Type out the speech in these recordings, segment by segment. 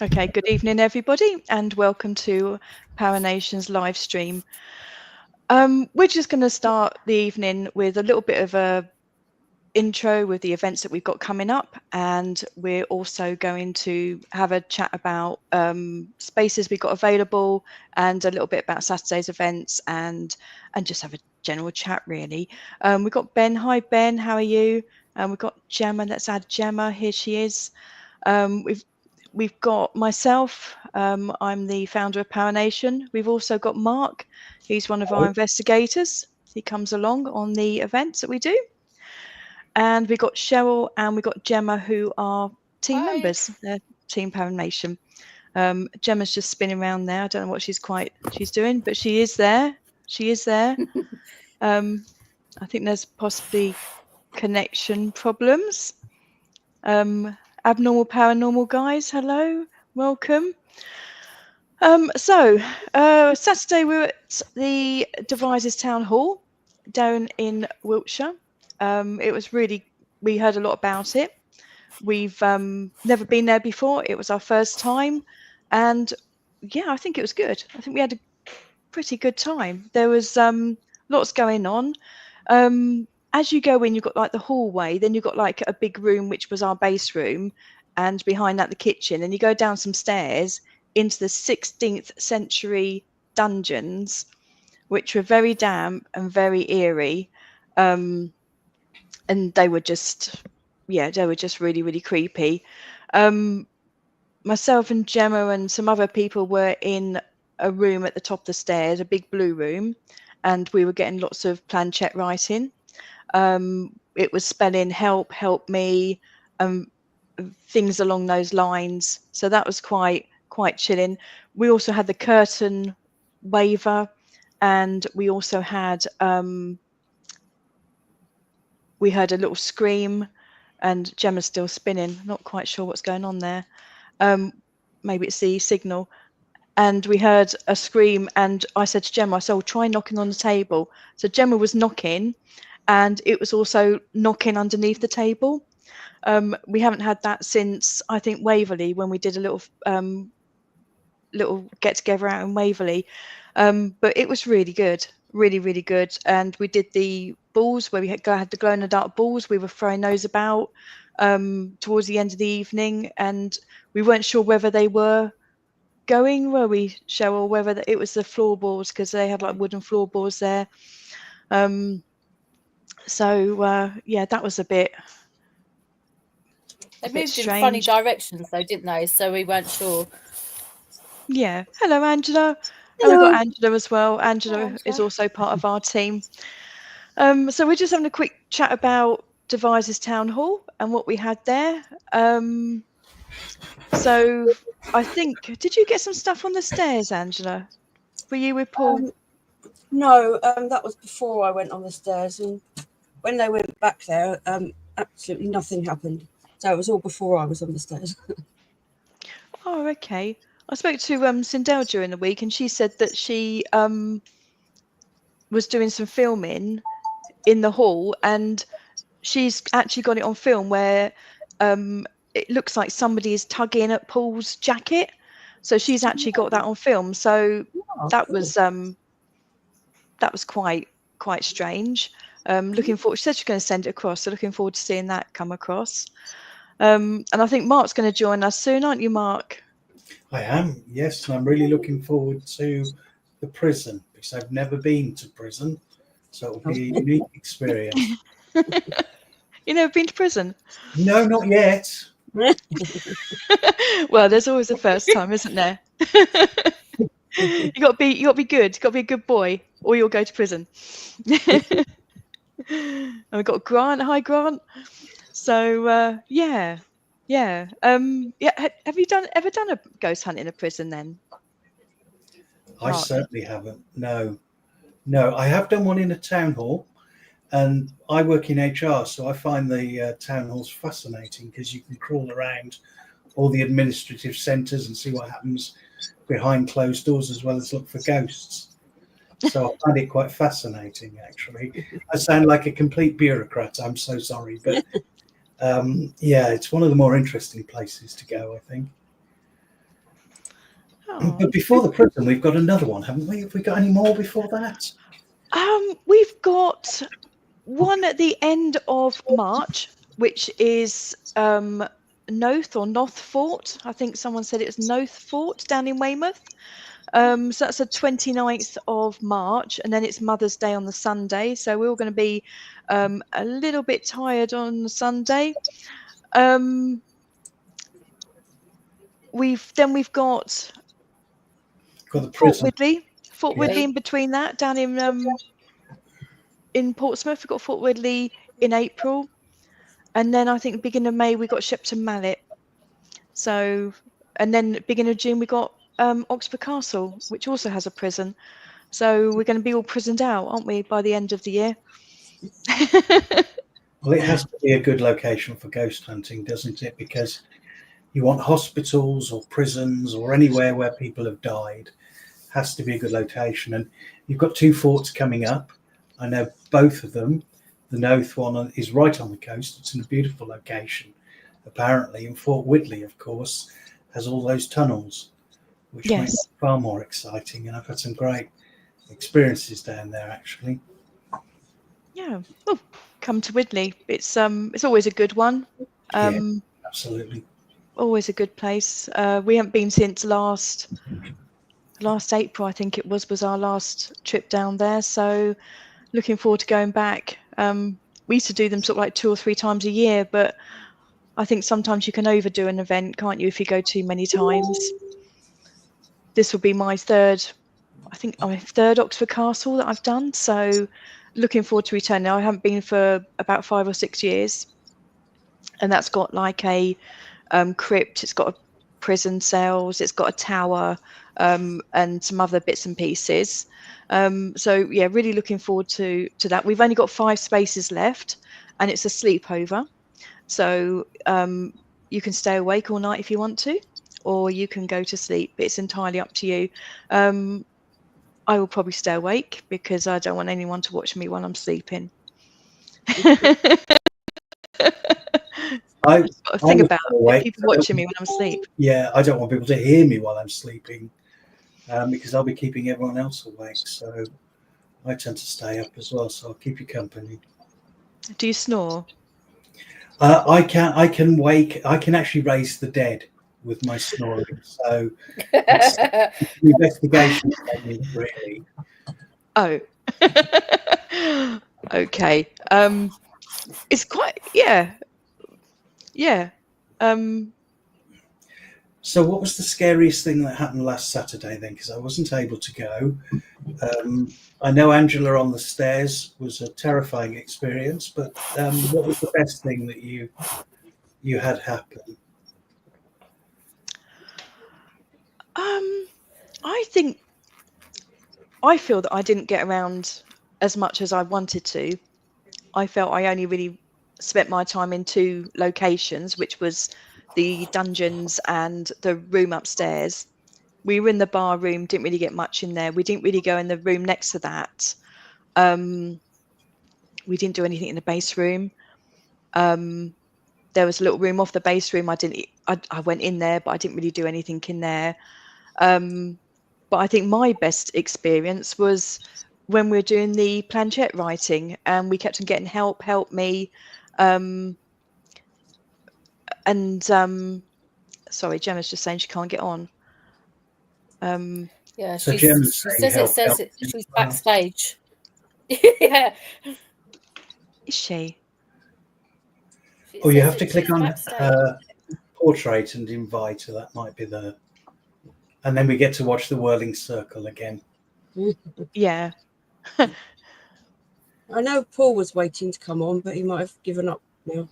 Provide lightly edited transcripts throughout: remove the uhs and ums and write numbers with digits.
Okay, good evening, everybody, and welcome to Paranation's live stream. We're just going to start the evening with a little bit of a intro with the events that we've got coming up, and we're also going to have a chat about spaces we've got available and a little bit about Saturday's events and just have a general chat, really. We've got Ben. Hi, Ben. How are you? We've got Gemma. Let's add Gemma. Here she is. We've got myself. I'm the founder of Paranation. We've also got Mark. He's one of our investigators. He comes along on the events that we do. And we've got Cheryl and we've got Gemma, who are team members. They're Team Paranation. Gemma's just spinning around there. I don't know what she's doing, but she is there. She is there. I think there's possibly connection problems. Abnormal Paranormal guys, hello, welcome. Saturday we were at the Devizes Town Hall down in Wiltshire. It was we heard a lot about it. We've never been there before. It was our first time, and yeah, I think it was good. I think we had a pretty good time. There was lots going on. As you go in, you've got like the hallway, then you've got like a big room, which was our base room, and behind that the kitchen, and you go down some stairs into the 16th century dungeons, which were very damp and very eerie. And they were just, really, really creepy. Myself and Gemma and some other people were in a room at the top of the stairs, a big blue room, and we were getting lots of planchette writing. It was spelling help me, things along those lines. So that was quite chilling. We also had the curtain waver, and we also had we heard a little scream, and Gemma's still spinning. Not quite sure what's going on there. Maybe it's the signal. And we heard a scream, and I said to Gemma, I said, try knocking on the table. So Gemma was knocking, and it was also knocking underneath the table. We haven't had that since, I think, Waverley, when we did a little get together out in Waverley. But it was really good, really, really good. And we did the balls where we had the glow in the dark balls. We were throwing those about towards the end of the evening, and we weren't sure whether they were going, were we, Cheryl, whether it was the floorboards, because they had like wooden floorboards there. Yeah, that was a bit. They moved in funny directions, though, didn't they? So we weren't sure. Yeah. Hello, Angela. Hello. And we've got Angela as well. Angela is also part of our team. So we're just having a quick chat about Devizes Town Hall and what we had there. So I think, did you get some stuff on the stairs, Angela? Were you with Paul? No, that was before I went on the stairs, and when they went back there, absolutely nothing happened. So it was all before I was on the stairs. Oh, okay. I spoke to Sindel during the week, and she said that she was doing some filming in the hall, and she's actually got it on film where it looks like somebody is tugging at Paul's jacket. So she's actually got that on film. So that was quite strange. Looking forward. She said she's going to send it across, so looking forward to seeing that come across. And I think Mark's going to join us soon, aren't you, Mark? I am, yes, and I'm really looking forward to the prison, because I've never been to prison, so it'll be a unique experience. You never been to prison? No, not yet. Well, there's always a first time, isn't there? You got to be good. You got to be a good boy, or you'll go to prison. And we've got Grant. Hi, Grant. So yeah. Have you ever done a ghost hunt in a prison then? I certainly haven't. No, I have done one in a town hall, and I work in HR, so I find the town halls fascinating, because you can crawl around all the administrative centres and see what happens behind closed doors, as well as look for ghosts. So I find it quite fascinating, actually. I sound like a complete bureaucrat. I'm so sorry, but yeah, it's one of the more interesting places to go, I think. Oh. But before the prison, we've got another one, haven't we? Have we got any more before that? We've got one at the end of March, which is Noth or Noth Fort. I think someone said it was Noth Fort down in Weymouth. So that's the 29th of March, and then it's Mother's Day on the Sunday. So we're all going to be a little bit tired on the Sunday. We've got Got the Fort prison. Widley in between that, down in Portsmouth. We've got Fort Widley in April, and then I think beginning of May we got Shepton Mallet. So, and then beginning of June we got Oxford Castle, which also has a prison. So we're going to be all prisoned out, aren't we, by the end of the year? Well, it has to be a good location for ghost hunting, doesn't it? Because you want hospitals or prisons or anywhere where people have died. Has to be a good location. And you've got 2 forts coming up. I know both of them. The Noth one is right on the coast. It's in a beautiful location, apparently. And Fort Widley, of course, has all those tunnels, which makes it far more exciting. And I've had some great experiences down there, actually. Yeah. Oh, come to Widley. It's always a good one. Yeah, absolutely. Always a good place. We haven't been since last April, I think it was our last trip down there. So looking forward to going back. We used to do them sort of like 2 or 3 times a year, but I think sometimes you can overdo an event, can't you, if you go too many times? This will be my third Oxford Castle that I've done. So looking forward to returning. I haven't been for about 5 or 6 years. And that's got like a crypt, it's got a prison cells, it's got a tower, and some other bits and pieces. So yeah, really looking forward to that. We've only got 5 spaces left, and it's a sleepover. So you can stay awake all night if you want to, or you can go to sleep. It's entirely up to you. I will probably stay awake because I don't want anyone to watch me while I'm sleeping. I've got a thing about people watching me when I'm asleep. Yeah, I don't want people to hear me while I'm sleeping because I'll be keeping everyone else awake. So I tend to stay up as well. So I'll keep you company. Do you snore? I can wake. I can actually raise the dead with my snoring. So it's an investigation really. Oh. Okay. It's quite yeah. So what was the scariest thing that happened last Saturday then? Because I wasn't able to go. I know Angela on the stairs was a terrifying experience, but what was the best thing that you had happen? I feel that I didn't get around as much as I wanted to. I felt I only really spent my time in 2 locations, which was the dungeons and the room upstairs. We were in the bar room, didn't really get much in there. We didn't really go in the room next to that. We didn't do anything in the base room. There was a little room off the base room. I went in there, but I didn't really do anything in there. But I think my best experience was when we were doing the planchette writing, and we kept on getting help me. Sorry, Gemma's just saying she can't get on. Yeah, So she says she's backstage. Yeah. Is she? Oh, you have to click on portrait and invite her. That might be the. And then we get to watch the whirling circle again. Yeah. I know Paul was waiting to come on, but he might have given up now.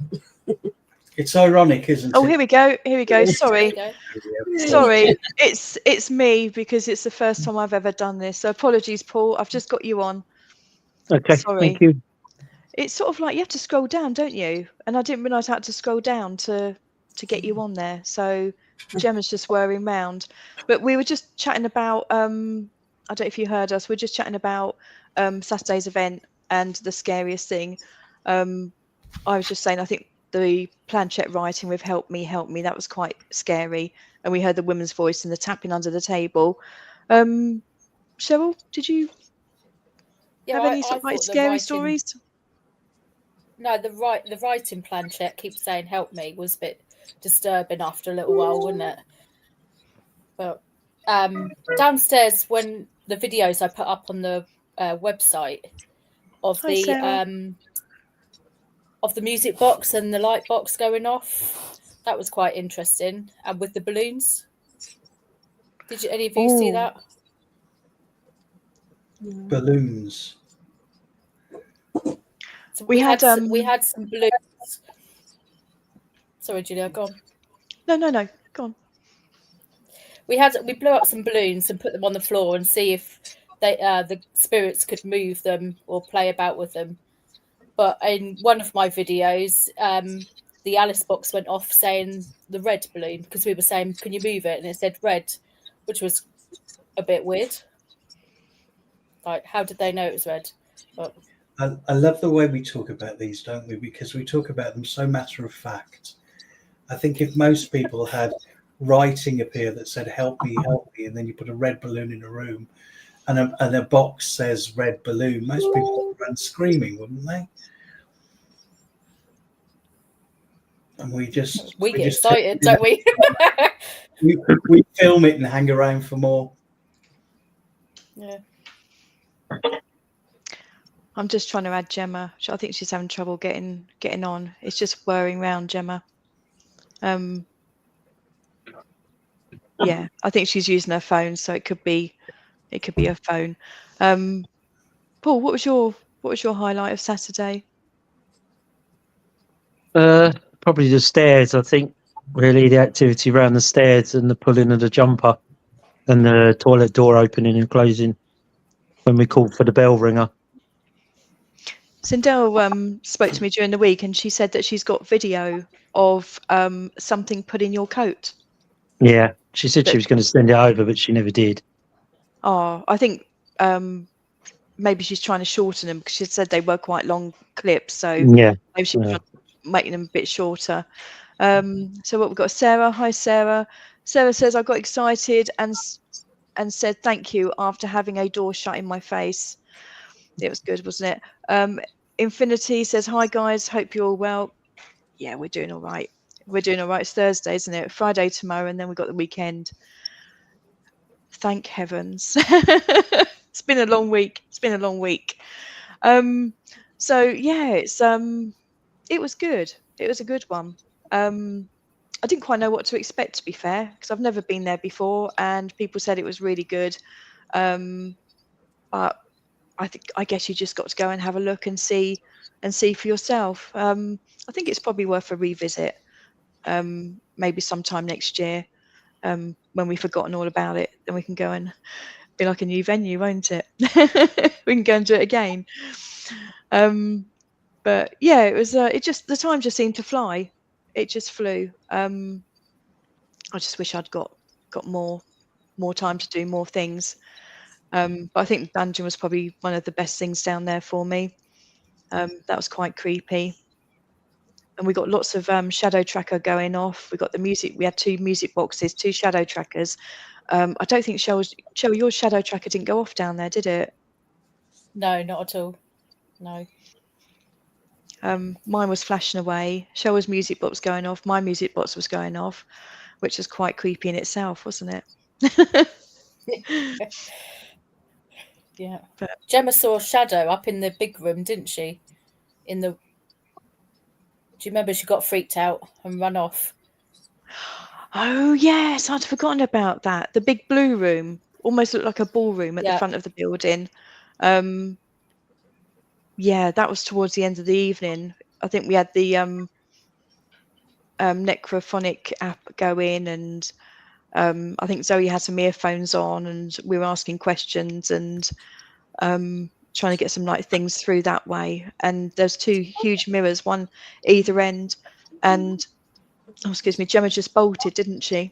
It's ironic, isn't it? Oh, here we go. Sorry. Sorry. It's me because it's the first time I've ever done this. So apologies, Paul. I've just got you on. Okay, Sorry. thank you. It's sort of like you have to scroll down, don't you? And I didn't realise I had to scroll down to get you on there. So Gemma's just whirring round. But we were just chatting about I don't know if you heard us, we're just chatting about Saturday's event and the scariest thing. I was just saying I think the planchette writing with "Help me, help me." That was quite scary, and we heard the woman's voice and the tapping under the table. Cheryl, did you have any sort of like thought the scary writing, stories? no, the writing planchette keeps saying "help me" was a bit disturbing after a little while, wasn't it? But downstairs, when the videos I put up on the website of Hi, Sarah. the music box and the light box going off, that was quite interesting, and with the balloons. Did any of you see that? Balloons. So We had some balloons. Sorry, Julia, go on. No, go on. We blew up some balloons and put them on the floor and see if the spirits could move them or play about with them. But in one of my videos, the Alice box went off saying the red balloon, because we were saying, "Can you move it?" And it said red, which was a bit weird. Like, how did they know it was red? But I love the way we talk about these, don't we? Because we talk about them so matter of fact. I think if most people had writing appear that said help me, and then you put a red balloon in a room and a box says red balloon, most people would run screaming, wouldn't they? And we get excited, don't we? we film it and hang around for more. Yeah. I'm just trying to add Gemma. I think she's having trouble getting on. It's just whirring around, Gemma. Yeah, I think she's using her phone, so it could be her phone. Paul, what was your highlight of Saturday? Probably the stairs. I think really the activity around the stairs and the pulling of the jumper and the toilet door opening and closing when we called for the bell ringer. Sindel spoke to me during the week, and she said that she's got video of something put in your coat. Yeah, she said she was going to send it over, but she never did. Oh, I think maybe she's trying to shorten them, because she said they were quite long clips, so yeah, maybe she was making them a bit shorter. So what we've got, Sarah. Hi, Sarah. Sarah says, I got excited and said thank you after having a door shut in my face. It was good, wasn't it? Infinity says, hi guys, hope you're all well. Yeah, we're doing all right. We're doing all right. It's Thursday, isn't it? Friday tomorrow, and then we've got the weekend. Thank heavens. It's been a long week. So yeah, it was good. It was a good one. I didn't quite know what to expect, to be fair, because I've never been there before, and people said it was really good. But I guess you just got to go and have a look and see for yourself. I think it's probably worth a revisit, maybe sometime next year, when we've forgotten all about it. Then we can go and be like a new venue, won't it? We can go and do it again. But yeah, it was. The time just seemed to fly. It just flew. I just wish I'd got more time to do more things. But I think the dungeon was probably one of the best things down there for me. That was quite creepy. And we got lots of shadow tracker going off. We got the music. We had 2 music boxes, 2 shadow trackers. I don't think Cheryl, your shadow tracker didn't go off down there, did it? No, not at all. No. Mine was flashing away. Cheryl's music box going off. My music box was going off, which was quite creepy in itself, wasn't it? Yeah. But Gemma saw a shadow up in the big room, didn't she? Do you remember she got freaked out and run off? Oh yes, I'd forgotten about that. The big blue room almost looked like a ballroom at the front of the building. Yeah, that was towards the end of the evening. I think we had the necrophonic app go in, and I think Zoe had some earphones on, and we were asking questions and trying to get some things through that way. And there's 2 huge mirrors, one either end, and oh, excuse me, Gemma just bolted, didn't she?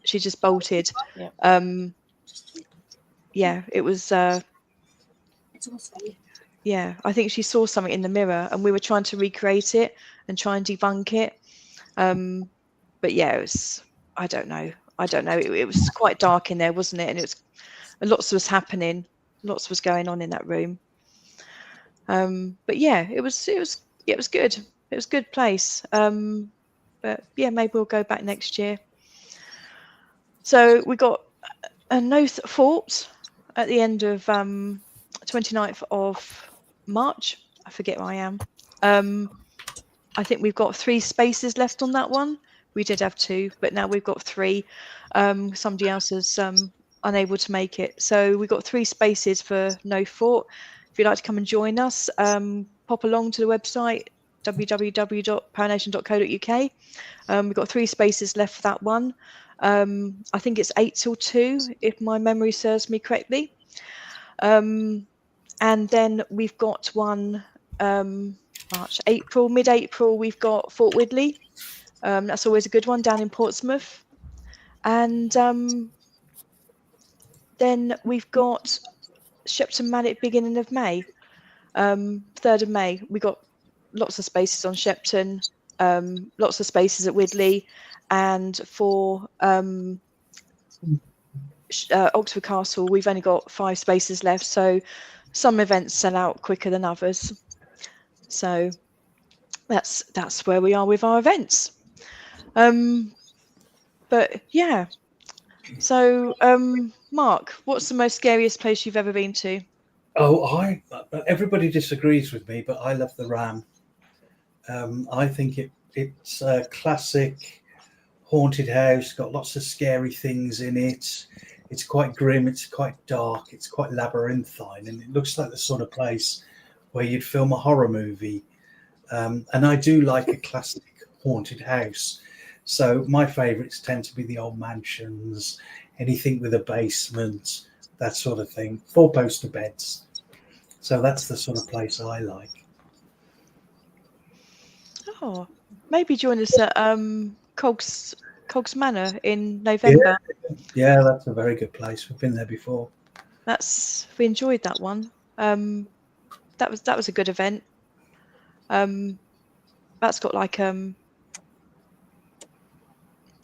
She just bolted. Yeah. Yeah, it was. Yeah, I think she saw something in the mirror, and we were trying to recreate it, and try and debunk it. But yeah, it was, I don't know. It was quite dark in there, wasn't it? And it was, lots was happening, lots was going on in that room. But yeah, it was good. It was a good place. But yeah, maybe we'll go back next year. So we got a no thought at the end of 29th of March. I forget where I am. I think we've got 3 spaces left on that one. We did have 2, but now we've got 3. Somebody else is unable to make it. So we've got 3 spaces for no thought. If you'd like to come and join us, pop along to the website www.paranation.co.uk. We've got 3 spaces left for that one. I think it's 8 till 2, if my memory serves me correctly. And then we've got one mid-April, we've got Fort Widley. That's always a good one down in Portsmouth. And then we've got Shepton Mallet beginning of May, 3rd of May. We've got lots of spaces on Shepton, lots of spaces at Widley, and for Oxford Castle, we've only got 5 spaces left. So some events sell out quicker than others. So that's where we are with our events. But yeah. So Mark, what's the most scariest place you've ever been to? Oh, everybody disagrees with me, but I love the Ram. I think it's a classic haunted house, got lots of scary things in it. It's quite grim, it's quite dark, it's quite labyrinthine, and it looks like the sort of place where you'd film a horror movie. And I do like a classic haunted house. So my favourites tend to be the old mansions, anything with a basement, that sort of thing. 4-poster beds. So that's the sort of place I like. Oh, maybe join us at Cogs Manor in November. Yeah, that's a very good place. We've been there before. We enjoyed that one. That was a good event. That's got like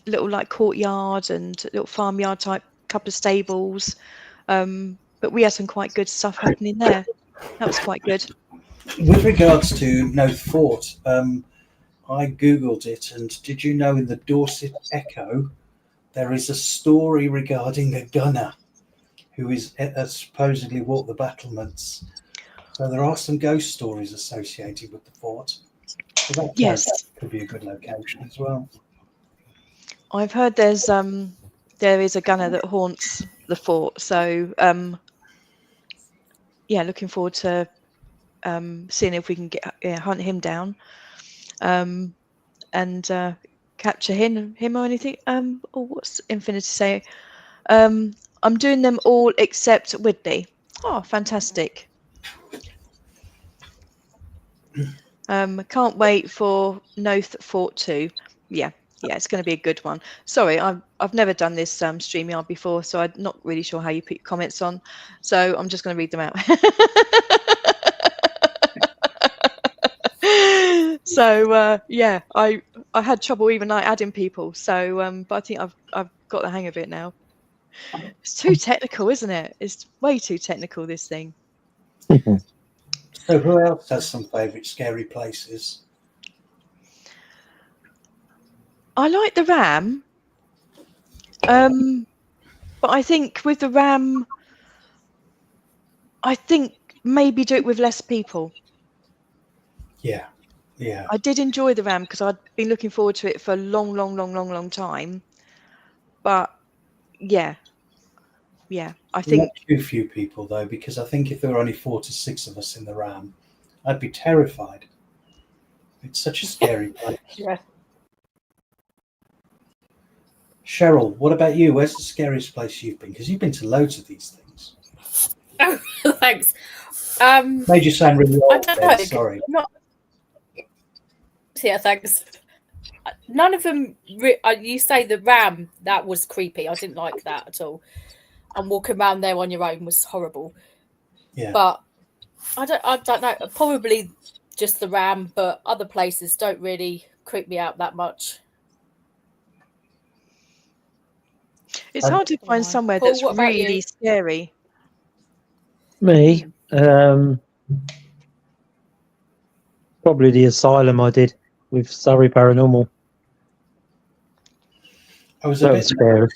little like courtyard and little farmyard type couple of stables. But we had some quite good stuff happening there. That was quite good. With regards to No Thought, I googled it, and did you know in the Dorset Echo there is a story regarding a gunner who is supposedly walked the battlements. So there are some ghost stories associated with the fort. So that Yes, could be a good location as well. I've heard there is a gunner that haunts the fort. So yeah, looking forward to seeing if we can hunt him down and capture him or anything. Or what's Infinity say? I'm doing them all except Whitney. Oh, fantastic. Can't wait for No Fort 2. Yeah, it's going to be a good one. Sorry, I've never done this StreamYard before, so I'm not really sure how you put your comments on. So I'm just going to read them out. So yeah, I had trouble even like adding people. So but I think I've got the hang of it now. It's too technical, isn't it? It's way too technical, this thing. So who else has some favourite scary places? I like the Ram. But I think with the Ram, I think maybe do it with less people. Yeah. I did enjoy the Ram because I'd been looking forward to it for a long time. But yeah, I think Not too few people though, because I think if there were only 4 to 6 of us in the Ram, I'd be terrified. It's such a scary place. Yeah. Cheryl, what about you? Where's the scariest place you've been? Because you've been to loads of these things. Oh, thanks. Made you sound really I old don't then, know. sorry. Yeah, thanks. None of them. You say the Ram, that was creepy. I didn't like that at all. And walking around there on your own was horrible. Yeah. But I don't know. Probably just the Ram, but other places don't really creep me out that much. It's hard to find somewhere Paul, that's what about you? really scary. Me, probably the asylum I did with Surrey Paranormal. I was That was scary.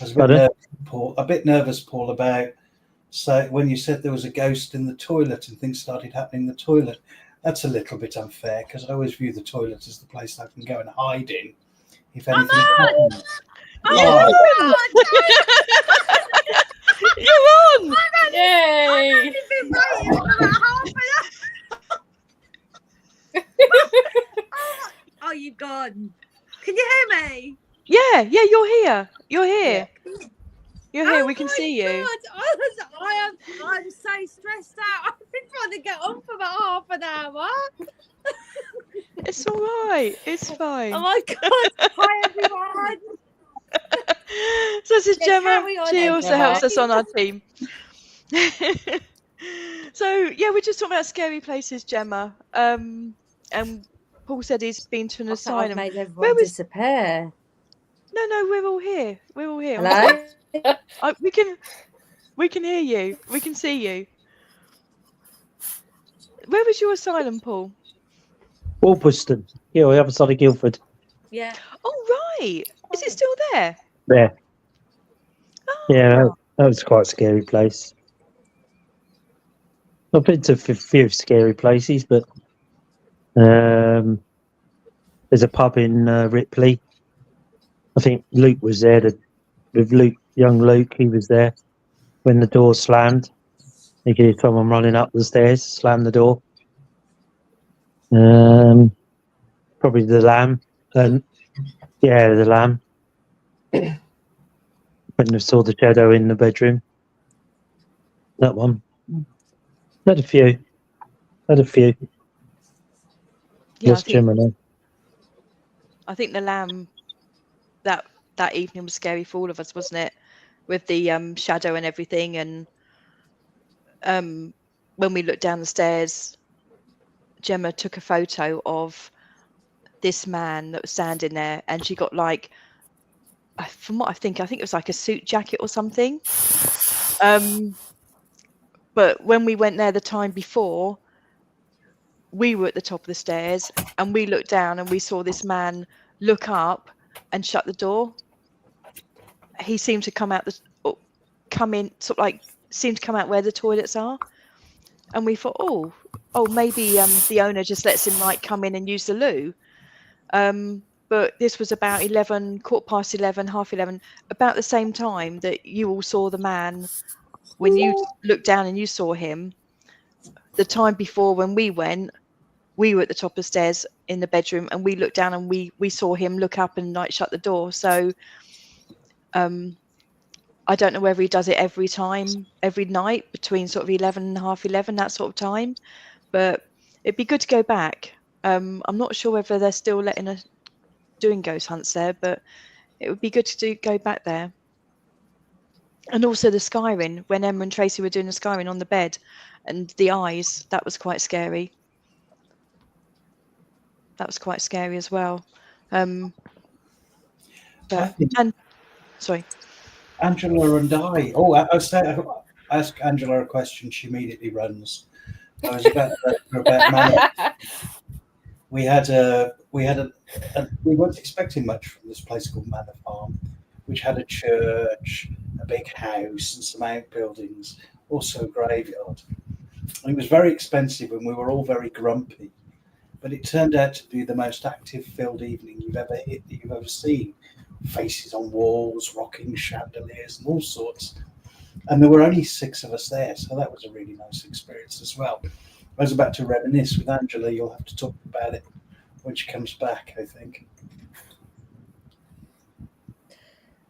a bit nervous, Paul, about when you said there was a ghost in the toilet and things started happening in the toilet. That's a little bit unfair because I always view the toilet as the place I can go and hide in if anything happens. Oh, you're on! Yay! Oh, you've gone. Can you hear me? Yeah, you're here. You're here. You're here. Oh We can my see you. God, I'm so stressed out. I've been trying to get on for about half an hour. It's all right. It's fine. Oh my God. Hi, everyone. So this is Yeah, Gemma. carry on, She also Gemma. helps us on our team. So yeah, we're just talking about scary places, Gemma. And Paul said he's been to an I've asylum. made Where everyone was- disappear. No, we're all here. We're all here. Hello? We can hear you. We can see you. Where was your asylum, Paul? Walpaston, yeah, the other side of Guildford. Yeah. Oh right. Is it still there? There. Oh. Yeah, that was quite a scary place. I've been to a few scary places, but there's a pub in Ripley. I think Luke was there. With Luke, young Luke, he was there when the door slammed. You could hear someone running up the stairs, slam the door. Probably the Lamb. Yeah, the Lamb. When I saw the shadow in the bedroom. That one. Had a few. Yeah, Lost Gemini. I think the Lamb that evening was scary for all of us, wasn't it? With the shadow and everything, and when we looked down the stairs, Gemma took a photo of this man that was standing there, and she got like, from what I think it was like a suit jacket or something. But when we went there the time before, we were at the top of the stairs and we looked down and we saw this man look up and shut the door. He seemed to come out seemed to come out where the toilets are, and we thought, oh, maybe the owner just lets him like come in and use the loo. But this was about 11, 11:15, 11:30, about the same time that you all saw the man. When you looked down and you saw him, the time before when we went, we were at the top of the stairs in the bedroom, and we looked down and we saw him look up and like shut the door. So I don't know whether he does it every night between sort of 11 and 11:30, that sort of time. But it'd be good to go back. I'm not sure whether they're still letting us doing ghost hunts there, but it would be good to go back there. And also the skyring, when Emma and Tracy were doing the skyring on the bed, and the eyes, that was quite scary. That was quite scary as well. Sorry. Angela and I ask Angela a question, she immediately runs. I was about Manor. We weren't expecting much from this place called Manor Farm, which had a church, a big house, and some outbuildings, also a graveyard. And it was very expensive, and we were all very grumpy. But it turned out to be the most active-filled evening you've ever seen. Faces on walls, rocking chandeliers, and all sorts. And there were only 6 of us there, so that was a really nice experience as well. I was about to reminisce with Angela. You'll have to talk about it when she comes back, I think.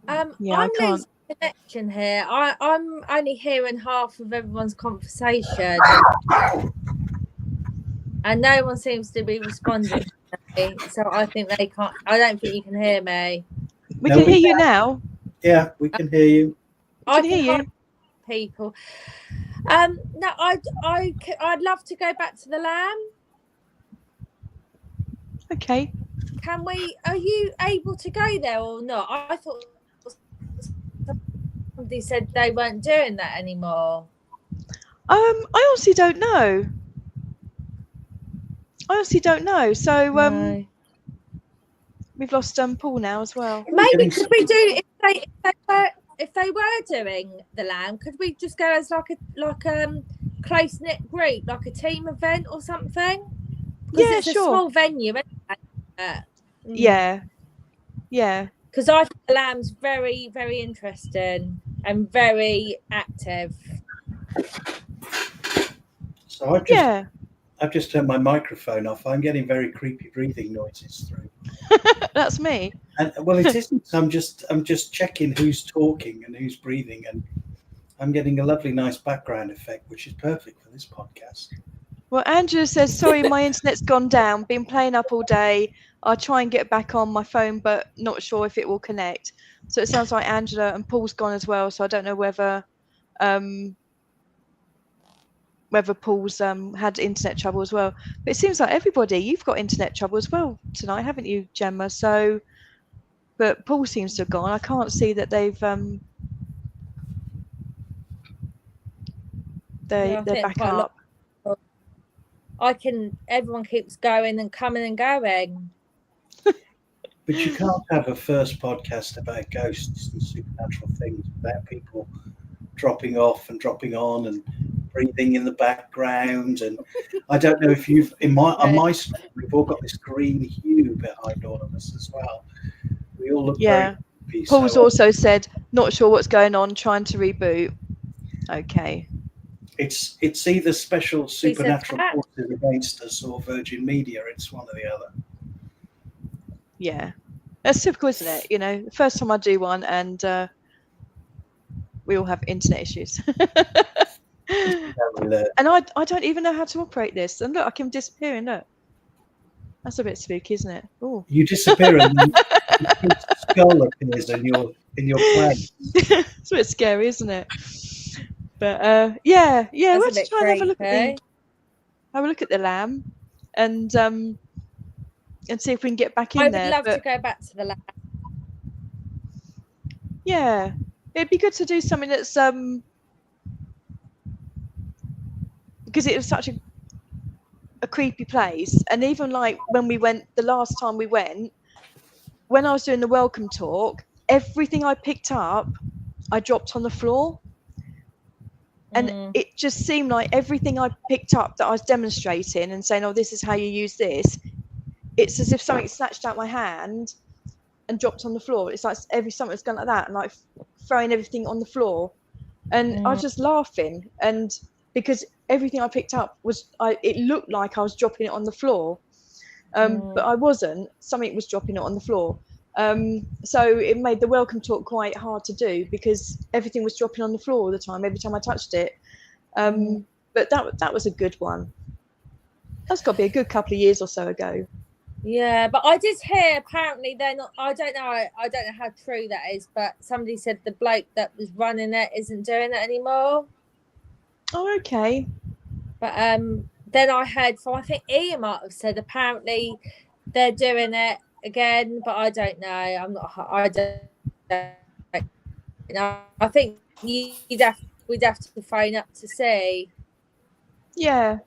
I'm I can't. losing connection here. I'm only hearing half of everyone's conversation, and no one seems to be responding to me. So I think they can't. I don't think you can hear me. We can hear you now. Yeah, we can hear you. I can hear you. People. No, I'd love to go back to the Lamb. Okay. Can we? Are you able to go there or not? I thought somebody said they weren't doing that anymore. I honestly don't know. So No. we've lost Paul now as well. Maybe could we do if they were doing the lamb? Could we just go as like a close knit group, like a team event or something? Because Yeah, it's a sure. small venue. Yeah. Yeah. Because I think the lamb's very, very interesting and very active. So Yeah. I've just turned my microphone off. I'm getting very creepy breathing noises through. That's me. And well, it isn't. I'm just checking who's talking and who's breathing, and I'm getting a lovely, nice background effect, which is perfect for this podcast. Well, Angela says, sorry, my internet's gone down. Been playing up all day. I'll try and get back on my phone, but not sure if it will connect. So it sounds like Angela and Paul's gone as well. So I don't know whether Paul's had internet trouble as well. But it seems like everybody, you've got internet trouble as well tonight, haven't you, Gemma? So, but Paul seems to have gone. I can't see that they've they're back up. Everyone keeps going and coming and going. But you can't have a first podcast about ghosts and supernatural things without people dropping off and dropping on and breathing in the background. And I don't know if you've on my screen, we've all got this green hue behind all of us as well. We all look very creepy. Paul's also said, not sure what's going on, trying to reboot. Okay. It's either special supernatural forces against us or Virgin Media. It's one or the other. Yeah, that's typical, isn't it? You know, the first time I do one, and we all have internet issues. And I don't even know how to operate this. And look, I can disappear. And look, that's a bit spooky, isn't it? Oh, you disappear and your skull appears in your plane. It's a bit scary, isn't it? But yeah, let's try and have a look at the lamb, and see if we can get back in there. I would love to go back to the lamb. Yeah, it'd be good to do something that's because it was such a creepy place. And even like when we went the last time we went, when I was doing the welcome talk, everything I picked up I dropped on the floor, and it just seemed like everything I picked up that I was demonstrating and saying, oh, this is how you use this, it's as if something snatched out my hand and dropped on the floor. It's like something's gone like that, and like throwing everything on the floor. And I was just laughing, and because everything I picked up it looked like I was dropping it on the floor, but I wasn't. Something was dropping it on the floor. So it made the welcome talk quite hard to do because everything was dropping on the floor all the time, every time I touched it. But that was a good one. That's got to be a good couple of years or so ago. Yeah, but I did hear apparently they're not. I don't know how true that is, but somebody said the bloke that was running it isn't doing it anymore. Oh, okay. But then I heard from, I think Ian might have said apparently they're doing it again, but I don't know. I don't know. I think we'd have to phone up to see. Yeah.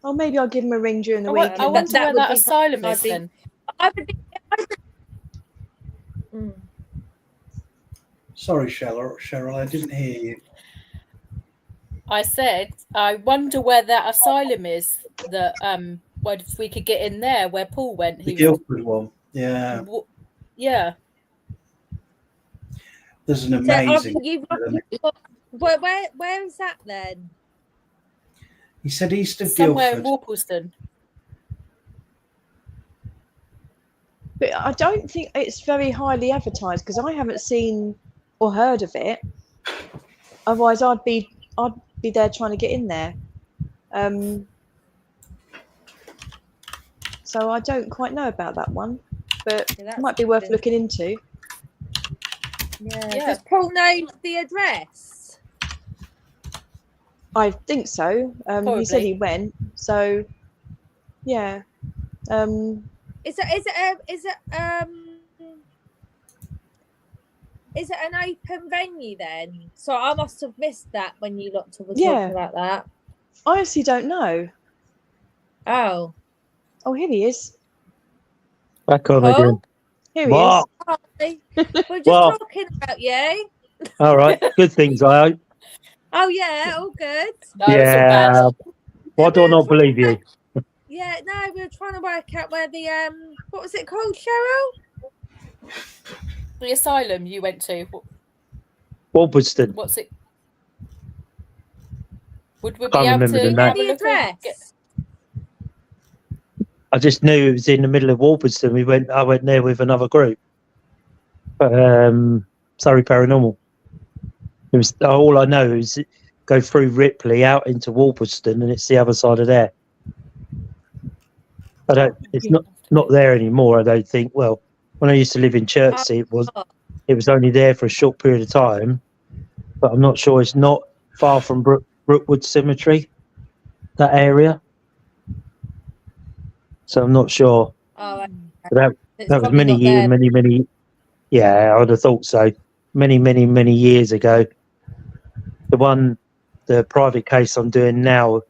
Or maybe I'll give him a ring during the week. I wonder where that asylum is then. Sorry, Cheryl, I didn't hear you. I said, I wonder where that asylum is that if we could get in there where Paul went. The Guildford one. Yeah. Yeah. There's an amazing... Where is that then? He said east of somewhere Guildford. In Warpleston. But I don't think it's very highly advertised because I haven't seen or heard of it. Otherwise, I'd be there trying to get in there. So I don't quite know about that one, but it might be worth looking into. Yeah. Does Paul know the address? I think so. He said he went. So Yeah. Is it an open venue then? So I must have missed that when you lot were Yeah. talking about that. I honestly don't know. Oh. Oh, here he is. Back on Who? again. Here he What? Hi. We're just Well, talking about you. all right. Good things, I hope. Oh yeah, all good. No, it's all bad. Yeah. Why do I not believe you? Yeah, no, we were trying to work out where the what was it called, Cheryl? The asylum you went to. Walberston. What's it? Would we be Can't able remember to the Do you know have name. a the look at address? I just knew it was in the middle of Walberston. I went there with another group. Surrey Paranormal. It was all I know is go through Ripley out into Walberston, and it's the other side of there. I don't. It's not there anymore. I don't think. Well, when I used to live in Chertsey, it was only there for a short period of time. But I'm not sure. It's not far from Brookwood Cemetery, that area. So I'm not sure. Oh, But it's that was probably many not years, there. Yeah, I would have thought so. Many years ago. The private case I'm doing now,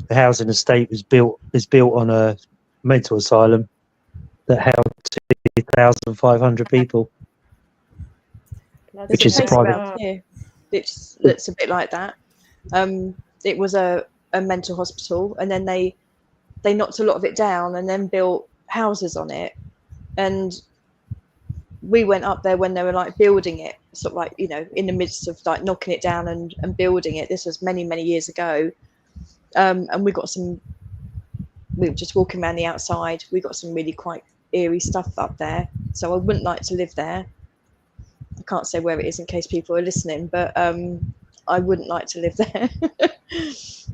the housing estate is built on a mental asylum that held 2,500 people. There's Which a is a case private. around here which looks a bit like that. It was a mental hospital, and then they knocked a lot of it down and then built houses on it. And we went up there when they were like building it, sort of like, you know, in the midst of like knocking it down and building it. This was many years ago. And we were just walking around the outside. We got some really quite eerie stuff up there. So I wouldn't like to live there. I can't say where it is in case people are listening, but I wouldn't like to live there.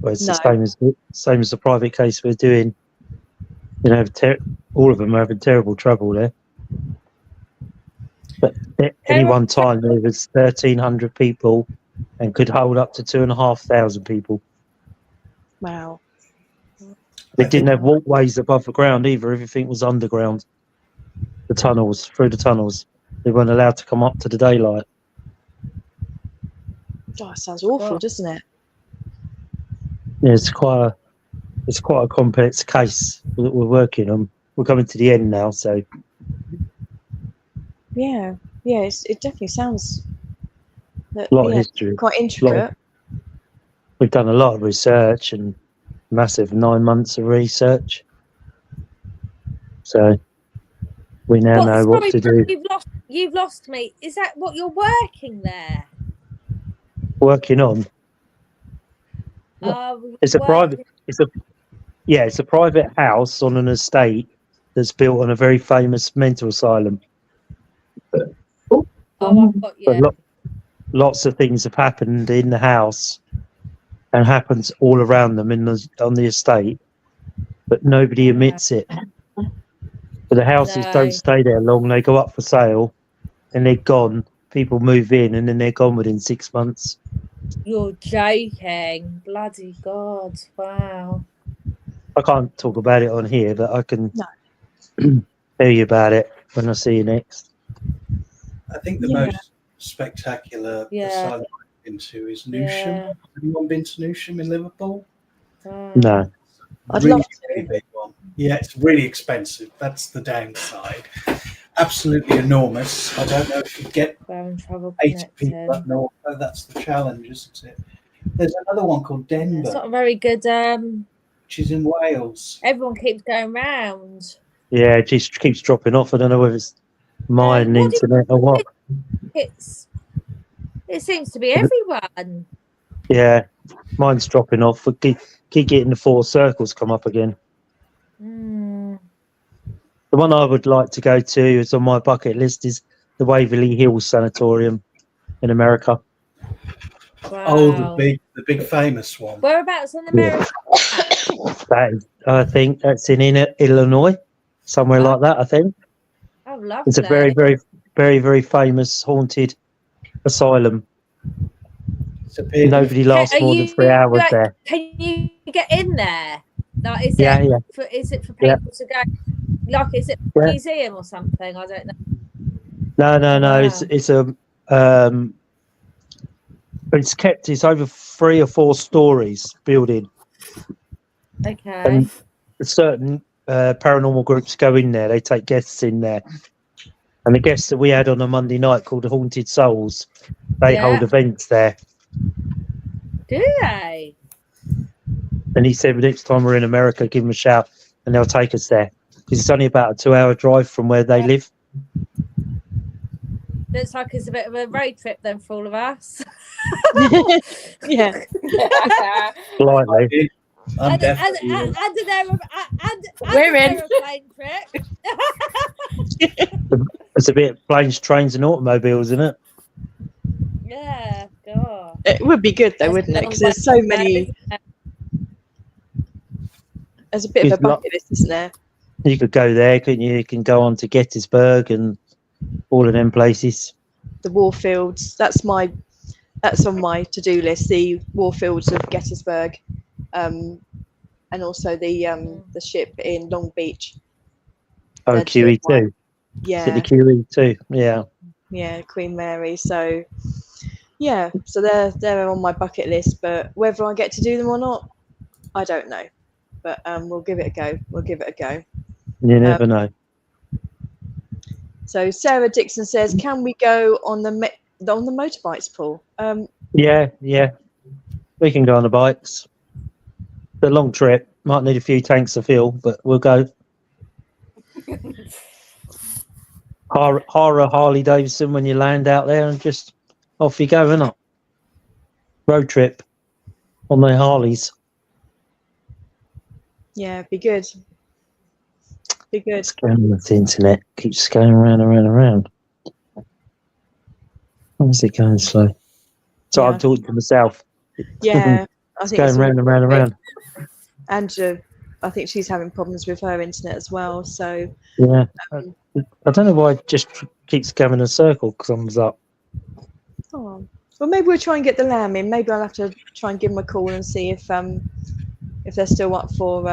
Well, it's the same as the private case we're doing. You know, all of them are having terrible trouble there. But at any one time, there was 1,300 people and could hold up to 2,500 people. Wow. They didn't have walkways above the ground either. Everything was underground. Through the tunnels. They weren't allowed to come up to the daylight. Oh, it sounds awful, doesn't it? Yeah, it's quite a complex case that we're working on. We're coming to the end now, so yeah, it definitely sounds a lot of history, quite intricate. We've done a lot of research and massive 9 months of research, so we now know what to do. You've lost me. Is that what you're working there? Working on. It's a private house on an estate that's built on a very famous mental asylum. Oh, I've got you. But lots of things have happened in the house and happens all around them on the estate, but nobody admits it. But the houses don't stay there long. They go up for sale and they're gone. People move in and then they're gone within 6 months. You're joking. Bloody God. Wow. I can't talk about it on here, but I can tell you about it when I see you next. I think the most spectacular asylum I've been to is Newsham. Have anyone been to Newsham in Liverpool? No. I'd love to. Really big one. Yeah, it's really expensive. That's the downside. Absolutely enormous. I don't know if you get 80 people up north. Oh, that's the challenge, isn't it? There's another one called Denver. It's not a very good. Which is in Wales. Everyone keeps going round. Yeah, it just keeps dropping off. I don't know whether it's mine internet or what. It seems to be everyone. Yeah, mine's dropping off. We keep getting the 4 circles come up again. The one I would like to go to is on my bucket list is the Waverly Hills Sanatorium in America. Wow. Oh, the big famous one. Whereabouts in America? I think that's in Illinois, somewhere like that. I think. Oh, lovely. It's a very, very, very, very famous haunted asylum. Nobody lasts more than 3 hours there. Can you get in there? Like, is Yeah, it yeah. is it for Yeah. people to go? Like, is it a museum or something? I don't know. No. Wow. It's a it's over 3 or 4 stories building, Okay. and certain paranormal groups go in there. They take guests in there, and the guests that we had on a Monday night called the Haunted Souls, they hold events there. Do they? And he said next time we're in America, give them a shout, and they'll take us there because it's only about a 2-hour drive from where they live. Looks like it's a bit of a road trip then for all of us. Yeah. Slightly. I'm definitely in. And We're in. aeroplane trip. It's a bit planes, trains, and automobiles, isn't it? Yeah, God. It would be good though, That's wouldn't a it? long Because there's way so to go, many. isn't it? There's a bit of a It's not- bucket list, isn't there? You could go there, couldn't you? You can go on to Gettysburg and all of them places. The Warfields. That's on my to-do list. The Warfields of Gettysburg, and also the ship in Long Beach. Oh, They're the other one. QE2. Is it Yeah, the QE2? Yeah. yeah, Queen Mary. So yeah, so they're on my bucket list, but whether I get to do them or not, I don't know. But we'll give it a go. You never know. So Sarah Dixon says, "Can we go on the motorbikes, Paul?" Yeah. We can go on the bikes. It's a long trip. Might need a few tanks of fuel, but we'll go. Hire a Harley Davidson when you land out there and just off you go, innit? Road trip on the Harleys. Yeah, be good. Be good. It's going on the internet. Keeps going around. Why is it going slow? So Yeah. I'm talking to myself. Yeah, I It's think going it's round and round and round. And I think she's having problems with her internet as well. So Yeah. I don't know why it just keeps going in a circle, comes up. well, maybe we'll try and get the lamb in. Maybe I'll have to try and give them a call and see if they're still up for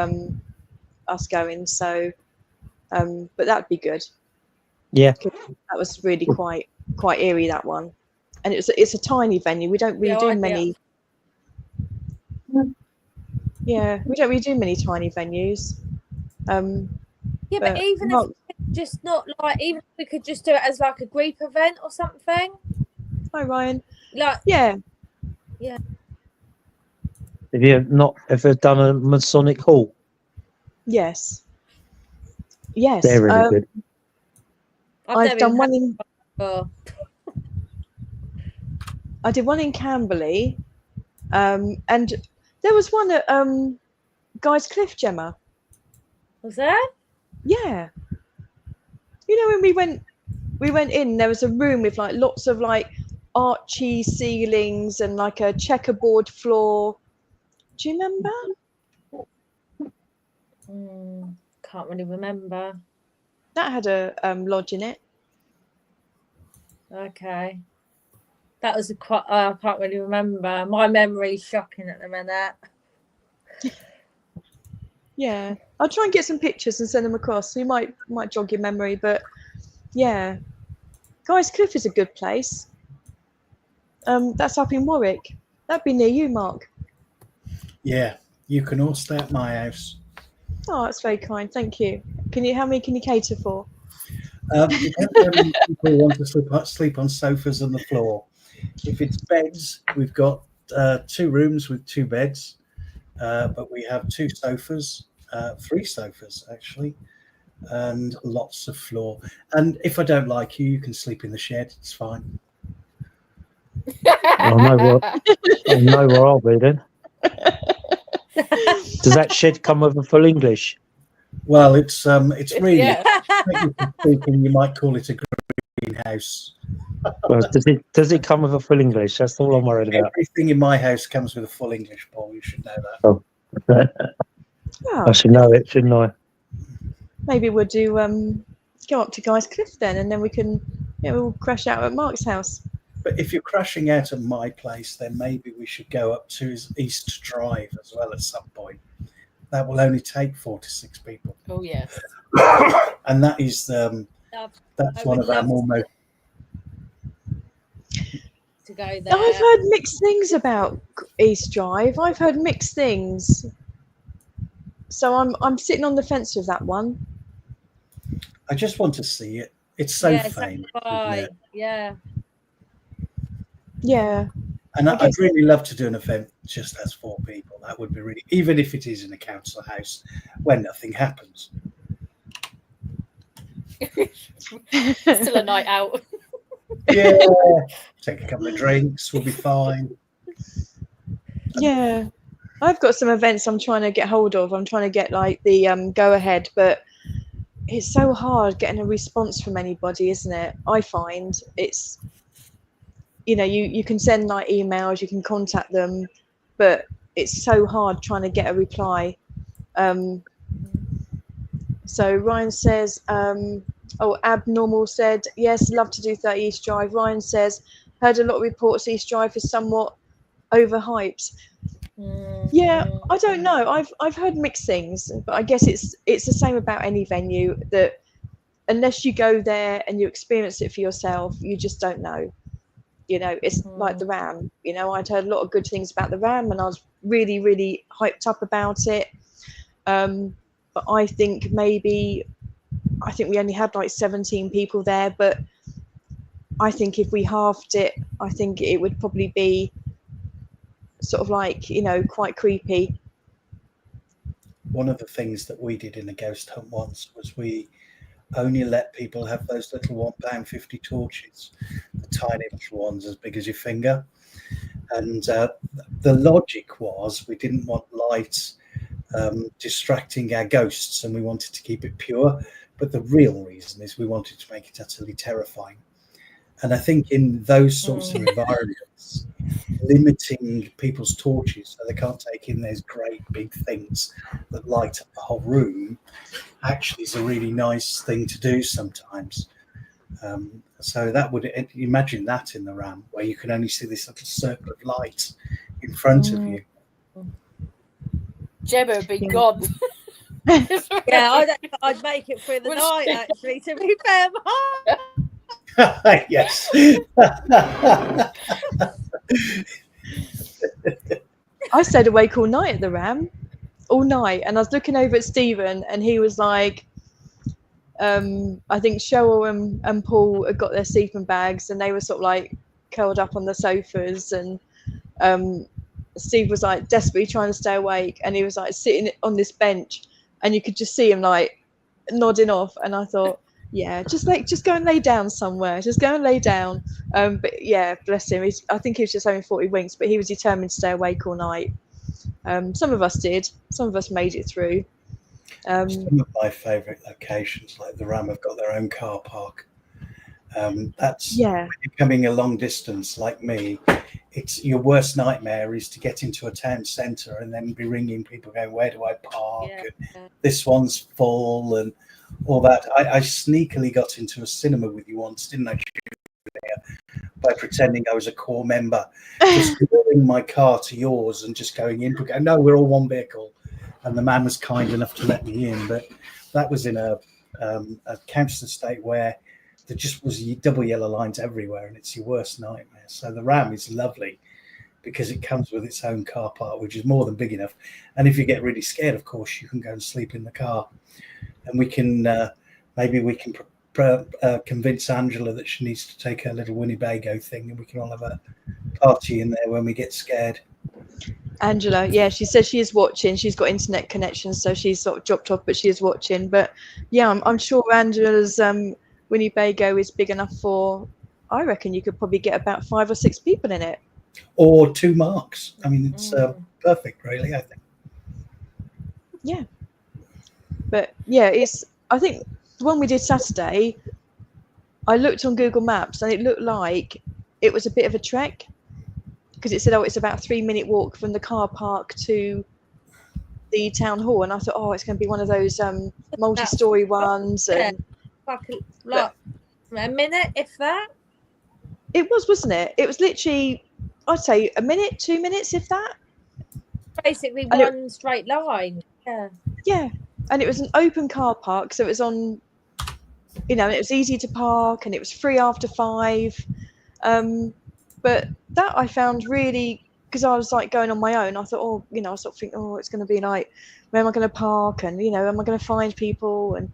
us going. So, but that'd be good. Yeah. That was really quite eerie, that one, and it's a tiny venue. We don't really do many. Yeah, we don't really do many tiny venues. Yeah, but even if we could just not like, even if we could just do it as like a group event or something. Hi, Ryan. Like, yeah. Have you not ever done a Masonic Hall? Yes. They're really good. I've done one in. Oh. I did one in Camberley, and there was one at Guy's Cliff, Gemma. Was there? Yeah. You know, when we went in, there was a room with like lots of like archy ceilings and like a checkerboard floor. Do you remember? Can't really remember. That had a lodge in it. Okay. That was I can't really remember. My memory's shocking at the minute. Yeah, I'll try and get some pictures and send them across. You might jog your memory, but yeah, Guy's Cliff is a good place. That's up in Warwick. That'd be near you, Mark. Yeah, you can all stay at my house. Oh, that's very kind. Thank you. How many can you cater for? Depends how many people want to sleep on sofas on the floor. If it's beds, we've got 2 rooms with 2 beds, but we have 2 sofas, 3 sofas actually, and lots of floor. And if I don't like you, you can sleep in the shed. It's fine. I know where I'll be then. Does that shed come with a full English? Well, it's really speaking, you might call it a greenhouse. Well, does it come with a full English? That's all I'm worried about. Everything in my house comes with a full English, Paul. You should know that. Oh, I should know it, shouldn't I? maybe we'll do go up to Guy's Cliff then, and then we'll crash out at Mark's house. But if you're crashing out at my place, then maybe we should go up to East Drive as well at some point. that will only take 4 to 6 people. Oh yes. And that is I that's one would of our love more to go there. I've heard mixed things about East Drive. I've heard mixed things. So I'm sitting on the fence with that one. I just want to see it. It's so yeah, famous, so isn't it? yeah. Yeah. And I I'd guess- really love to do an event just as 4 people. That would be really, even if it is in a council house where nothing happens. Still a night out. Yeah, take a couple of drinks, we'll be fine. Yeah. I've got some events I'm trying to get hold of. I'm trying to get like the go ahead, but it's so hard getting a response from anybody, isn't it? I find it's, you know, you can send like emails, you can contact them, but it's so hard trying to get a reply. So Ryan says, oh, Abnormal said, yes, love to do 30 East Drive. Ryan says, heard a lot of reports East Drive is somewhat overhyped. Yeah, I don't know. I've heard mixed things, but I guess it's the same about any venue, that unless you go there and you experience it for yourself, you just don't know. You know, it's like the Ram. You know, I'd heard a lot of good things about the Ram, and I was really, really hyped up about it. But I think we only had like 17 people there, but I think if we halved it, I think it would probably be sort of like, you know, quite creepy. One of the things that we did in a ghost hunt once was we only let people have those little £1.50 torches, the tiny little ones as big as your finger. And the logic was we didn't want lights distracting our ghosts, and we wanted to keep it pure. But the real reason is we wanted to make it utterly terrifying. And I think in those sorts of environments, limiting people's torches so they can't take in those great big things that light up the whole room actually is a really nice thing to do sometimes. So that would, imagine that in the Ram, where you can only see this little circle of light in front of you. Gemma would be gone. Yeah, I'd make it through the Was night, she- actually, to be fair. Yes. I stayed awake all night at the Ram, all night, and I was looking over at Stephen, and he was like, I think Cheryl and Paul had got their sleeping bags, and they were sort of like curled up on the sofas, and Steve was like desperately trying to stay awake, and he was like sitting on this bench, and you could just see him like nodding off, and I thought, yeah, just go and lay down somewhere, just go and lay down. But yeah, bless him. I think he was just having 40 winks, but he was determined to stay awake all night. Some of us did. Some of us made it through. Some of my favourite locations, like the Ram, have got their own car park. That's Yeah. when you're coming a long distance like me. It's your worst nightmare is to get into a town centre and then be ringing people going, where do I park? Yeah. And this one's full and all that. I sneakily got into a cinema with you once, didn't I? By pretending I was a core member, just luring my car to yours and just going in. Going, no, we're all one vehicle. And the man was kind enough to let me in. But that was in a council estate where there just was double yellow lines everywhere, and it's your worst nightmare. So the Ram is lovely because it comes with its own car park, which is more than big enough. And if you get really scared, of course, you can go and sleep in the car. And we can maybe we can convince Angela that she needs to take her little Winnebago thing, and we can all have a party in there when we get scared. Angela, yeah, she says she is watching. She's got internet connection, so she's sort of dropped off, but she is watching. But yeah, I'm sure Angela's Winnebago is big enough for, I reckon you could probably get about 5 or 6 people in it. Or 2 marks. I mean, it's perfect, really, I think. Yeah. But yeah, I think the one we did Saturday, I looked on Google Maps and it looked like it was a bit of a trek, because it said, it's about a 3-minute walk from the car park to the town hall. And I thought, it's going to be one of those multi-story ones. And Like a minute, if that. it was, wasn't it? It was literally, I'd say a minute, 2 minutes, if that. Basically one straight line. Yeah, and it was an open car park, so it was on, you know, it was easy to park, and it was free after 5. But that I found really, because I was like going on my own. I thought, oh, you know, I sort of think, oh, it's going to be like, where am I going to park, and you know, am I going to find people, and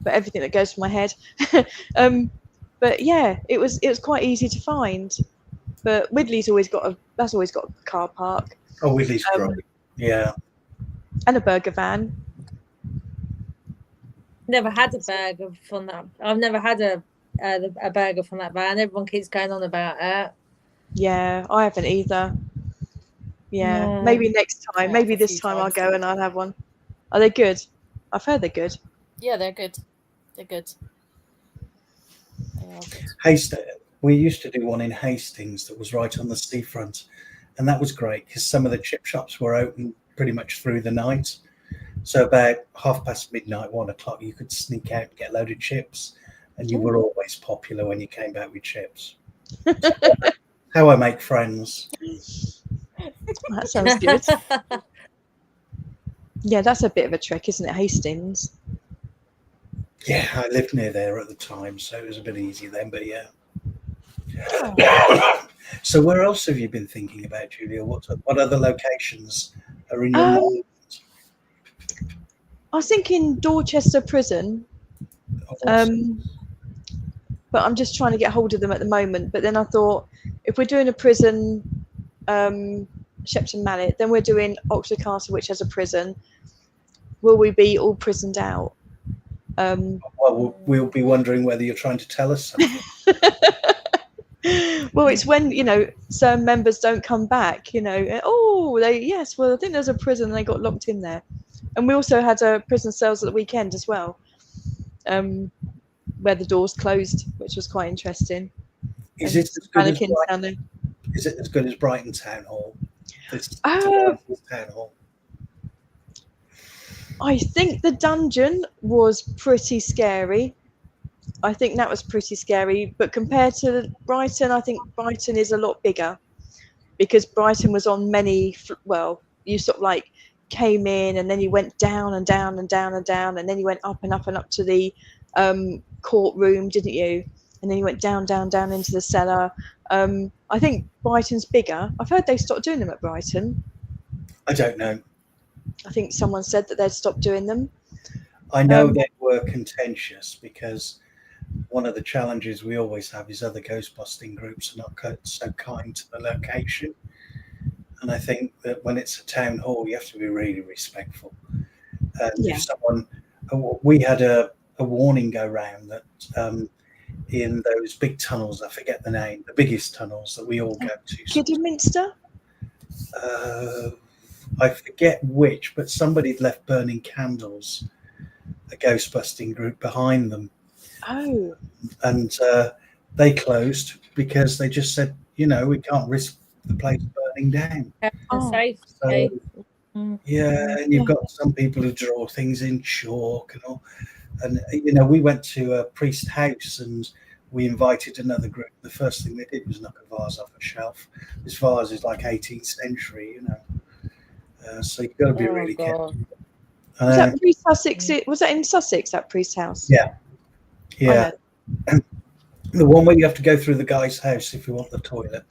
but everything that goes through my head. But yeah, it was quite easy to find. But Widley's always got a car park. Oh, Willie's great. Yeah. And a burger van. Never had a burger from that. I've never had a burger from that van. Everyone keeps going on about it. Yeah, I haven't either. Yeah, No. maybe next time. I Maybe have a this few time I'll times. go and I'll have one. Are they good? I've heard they're good. Yeah, they're good. They're good. They are good. Hastings. We used to do one in Hastings that was right on the seafront, and that was great because some of the chip shops were open pretty much through the night. So about midnight, 1 o'clock, you could sneak out and get a load of chips, and you were always popular when you came back with chips. How I make friends. That sounds good. Yeah, that's a bit of a trek, isn't it, Hastings? Yeah, I lived near there at the time, so it was a bit easy then, but yeah. Oh. So where else have you been thinking about, Julia? What other locations are in your mind? I was thinking Dorchester Prison, but I'm just trying to get hold of them at the moment. But then I thought, if we're doing a prison, Shepton Mallet, then we're doing Oxford Castle, which has a prison. Will we be all prisoned out? Well, we'll be wondering whether you're trying to tell us something. Well, it's when, you know, certain members don't come back, you know. Oh, well, I think there's a prison and they got locked in there. And we also had a prison cells at the weekend as well, where the doors closed, which was quite interesting. Is it as good as down there. Is it as good as Brighton Town Hall? Town Hall. I think the dungeon was pretty scary. I think that was pretty scary. But compared to Brighton, I think Brighton is a lot bigger, because Brighton was on many. Well, you sort of like came in and then you went down and down and down and down, and then you went up and up and up to the courtroom, didn't you? And then you went down, down, down into the cellar. I think Brighton's bigger. I've heard they stopped doing them at Brighton. I don't know. I think someone said that they'd stopped doing them. I know they were contentious because one of the challenges we always have is other ghost busting groups are not so kind to the location. And I think that when it's a town hall, you have to be really respectful. And if someone, we had a warning go round that in those big tunnels, I forget the name, the biggest tunnels that we all go to. Kidderminster? I forget which, but somebody had left burning candles, a ghost busting group behind them. Oh. And they closed because they just said, you know, we can't risk the place burning down. Safe. So, yeah, and you've got some people who draw things in chalk and all. And, you know, we went to a priest house and we invited another group. The first thing they did was knock a vase off a shelf. This vase is like 18th century, you know. So you've got to be really careful. Was that priest Sussex? Was that in Sussex, that priest house? Yeah. Yeah. The one where you have to go through the guy's house if you want the toilet.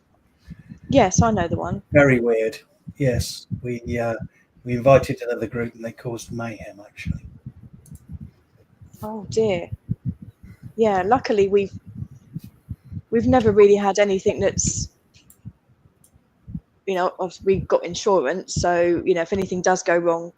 Yes, I know the one. Very weird. Yes. We invited another group and they caused mayhem, actually. Oh dear. Yeah, luckily we've never really had anything that's, you know, we've got insurance, so, you know, if anything does go wrong,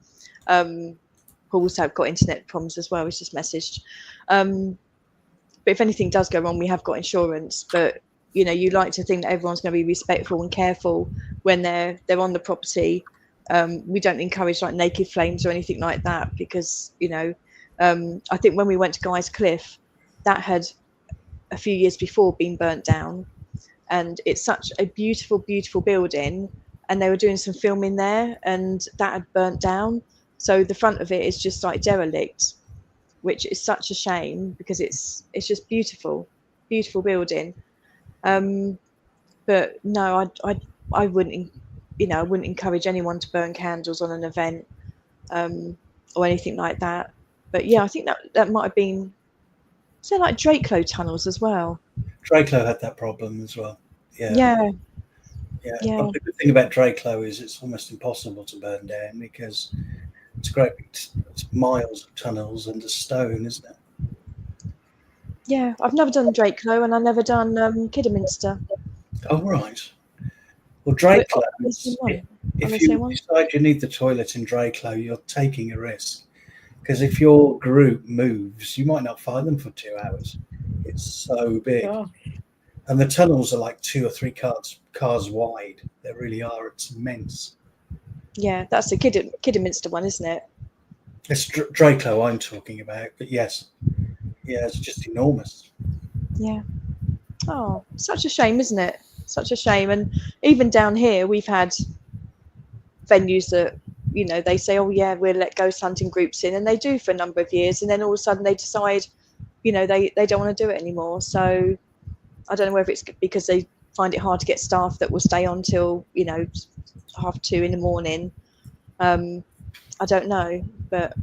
Paul's got internet problems as well, he's just messaged. But if anything does go wrong, we have got insurance. But, you know, you like to think that everyone's going to be respectful and careful when they're on the property. We don't encourage like naked flames or anything like that because, you know, I think when we went to Guy's Cliff, that had a few years before been burnt down, and it's such a beautiful, beautiful building, and they were doing some filming there and that had burnt down. So the front of it is just like derelict, which is such a shame because it's just beautiful, beautiful building. But no, I wouldn't I wouldn't encourage anyone to burn candles on an event or anything like that. But yeah, I think that might have been, so like Drakelow tunnels as well. Drakelow had that problem as well. Yeah. Probably the thing about Drakelow is it's almost impossible to burn down because it's it's miles of tunnels under stone, isn't it? Yeah, I've never done Drakelow, and I've never done Kidderminster. Oh, right. Well, Drakelow, if you decide you need the toilet in Drakelow, you're taking a risk. Because if your group moves, you might not find them for 2 hours. It's so big. Oh. And the tunnels are like 2 or 3 cars wide. They really are. It's immense. Yeah, that's the Kidderminster one, isn't it? It's Drakelow I'm talking about. But yes. Yeah, it's just enormous. Yeah. Oh, such a shame, isn't it? Such a shame. And even down here, we've had venues that, they say, oh, yeah, we'll let ghost hunting groups in. And they do for a number of years. And then all of a sudden they decide, they don't want to do it anymore. So I don't know whether it's because they find it hard to get staff that will stay on till, 2:30 in the morning. I don't know. But,